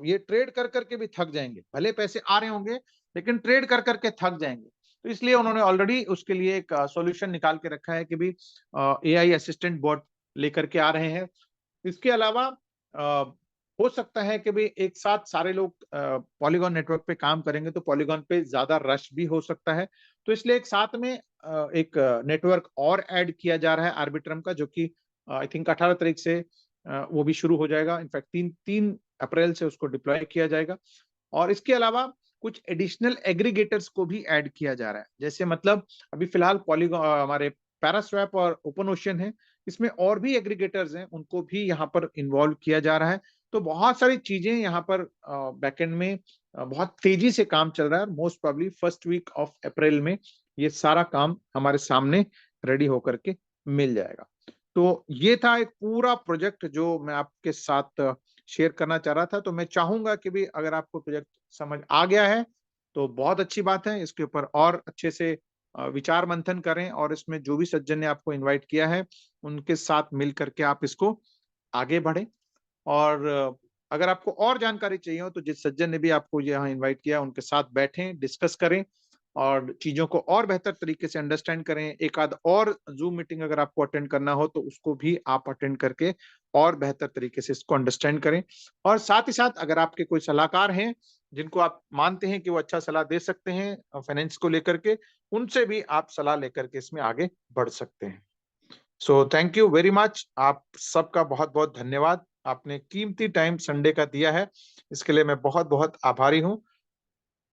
Speaker 1: ये ट्रेड कर करके भी थक जाएंगे, भले पैसे आ रहे होंगे लेकिन ट्रेड कर करके थक जाएंगे। तो इसलिए उन्होंने ऑलरेडी उसके लिए एक सॉल्यूशन निकाल के रखा है कि भी एआई असिस्टेंट बॉट लेकर के आ रहे हैं। इसके अलावा हो सकता है कि भाई एक साथ सारे लोग पॉलीगॉन नेटवर्क पे काम करेंगे, तो पॉलीगॉन पे ज्यादा रश भी हो सकता है। तो इसलिए एक साथ में एक नेटवर्क और ऐड किया जा रहा है आर्बिट्रम का, जो कि आई थिंक 18 तारीख से वो भी शुरू हो जाएगा। इनफैक्ट 3 अप्रैल से उसको डिप्लॉय किया जाएगा। और इसके अलावा कुछ एडिशनल एग्रीगेटर्स को भी ऐड किया जा रहा है, जैसे मतलब अभी फिलहाल पॉलीगॉन हमारे पैरास्वैप और ओपन ओशन है, इसमें और भी एग्रीगेटर्स हैं, उनको भी यहाँ पर इन्वॉल्व किया जा रहा है। तो बहुत सारी चीजें यहाँ पर बैकएंड में बहुत तेजी से काम चल रहा है, और most probably first week of April में ये सारा काम हमारे सामने रेडी होकर के मिल जाएगा। तो ये था एक पूरा प्रोजेक्ट जो मैं आपके साथ शेयर करना चाह रहा था। तो मैं चाहूंगा कि भी अगर आपको प्रोजेक्ट समझ आ गया है तो बहुत अच्छी बात है, इसके ऊपर और अच्छे से विचार मंथन करें, और इसमें जो भी सज्जन ने आपको इनवाइट किया है उनके साथ मिल करके आप इसको आगे बढ़ें। और अगर आपको और जानकारी चाहिए हो तो जिस सज्जन ने भी आपको यहाँ इनवाइट किया उनके साथ बैठें, डिस्कस करें, और चीजों को और बेहतर तरीके से अंडरस्टैंड करें। एक आध और जूम मीटिंग अगर आपको अटेंड करना हो तो उसको भी आप अटेंड करके और बेहतर तरीके से इसको अंडरस्टैंड करें। और साथ ही साथ अगर आपके कोई सलाहकार हैं जिनको आप मानते हैं कि वो अच्छा सलाह दे सकते हैं फाइनेंस को लेकर के, उनसे भी आप सलाह लेकर के इसमें आगे बढ़ सकते हैं। So thank you very much. आप सबका बहुत-बहुत धन्यवाद। आपने कीमती टाइम संडे का दिया है, इसके लिए मैं बहुत-बहुत आभारी हूँ।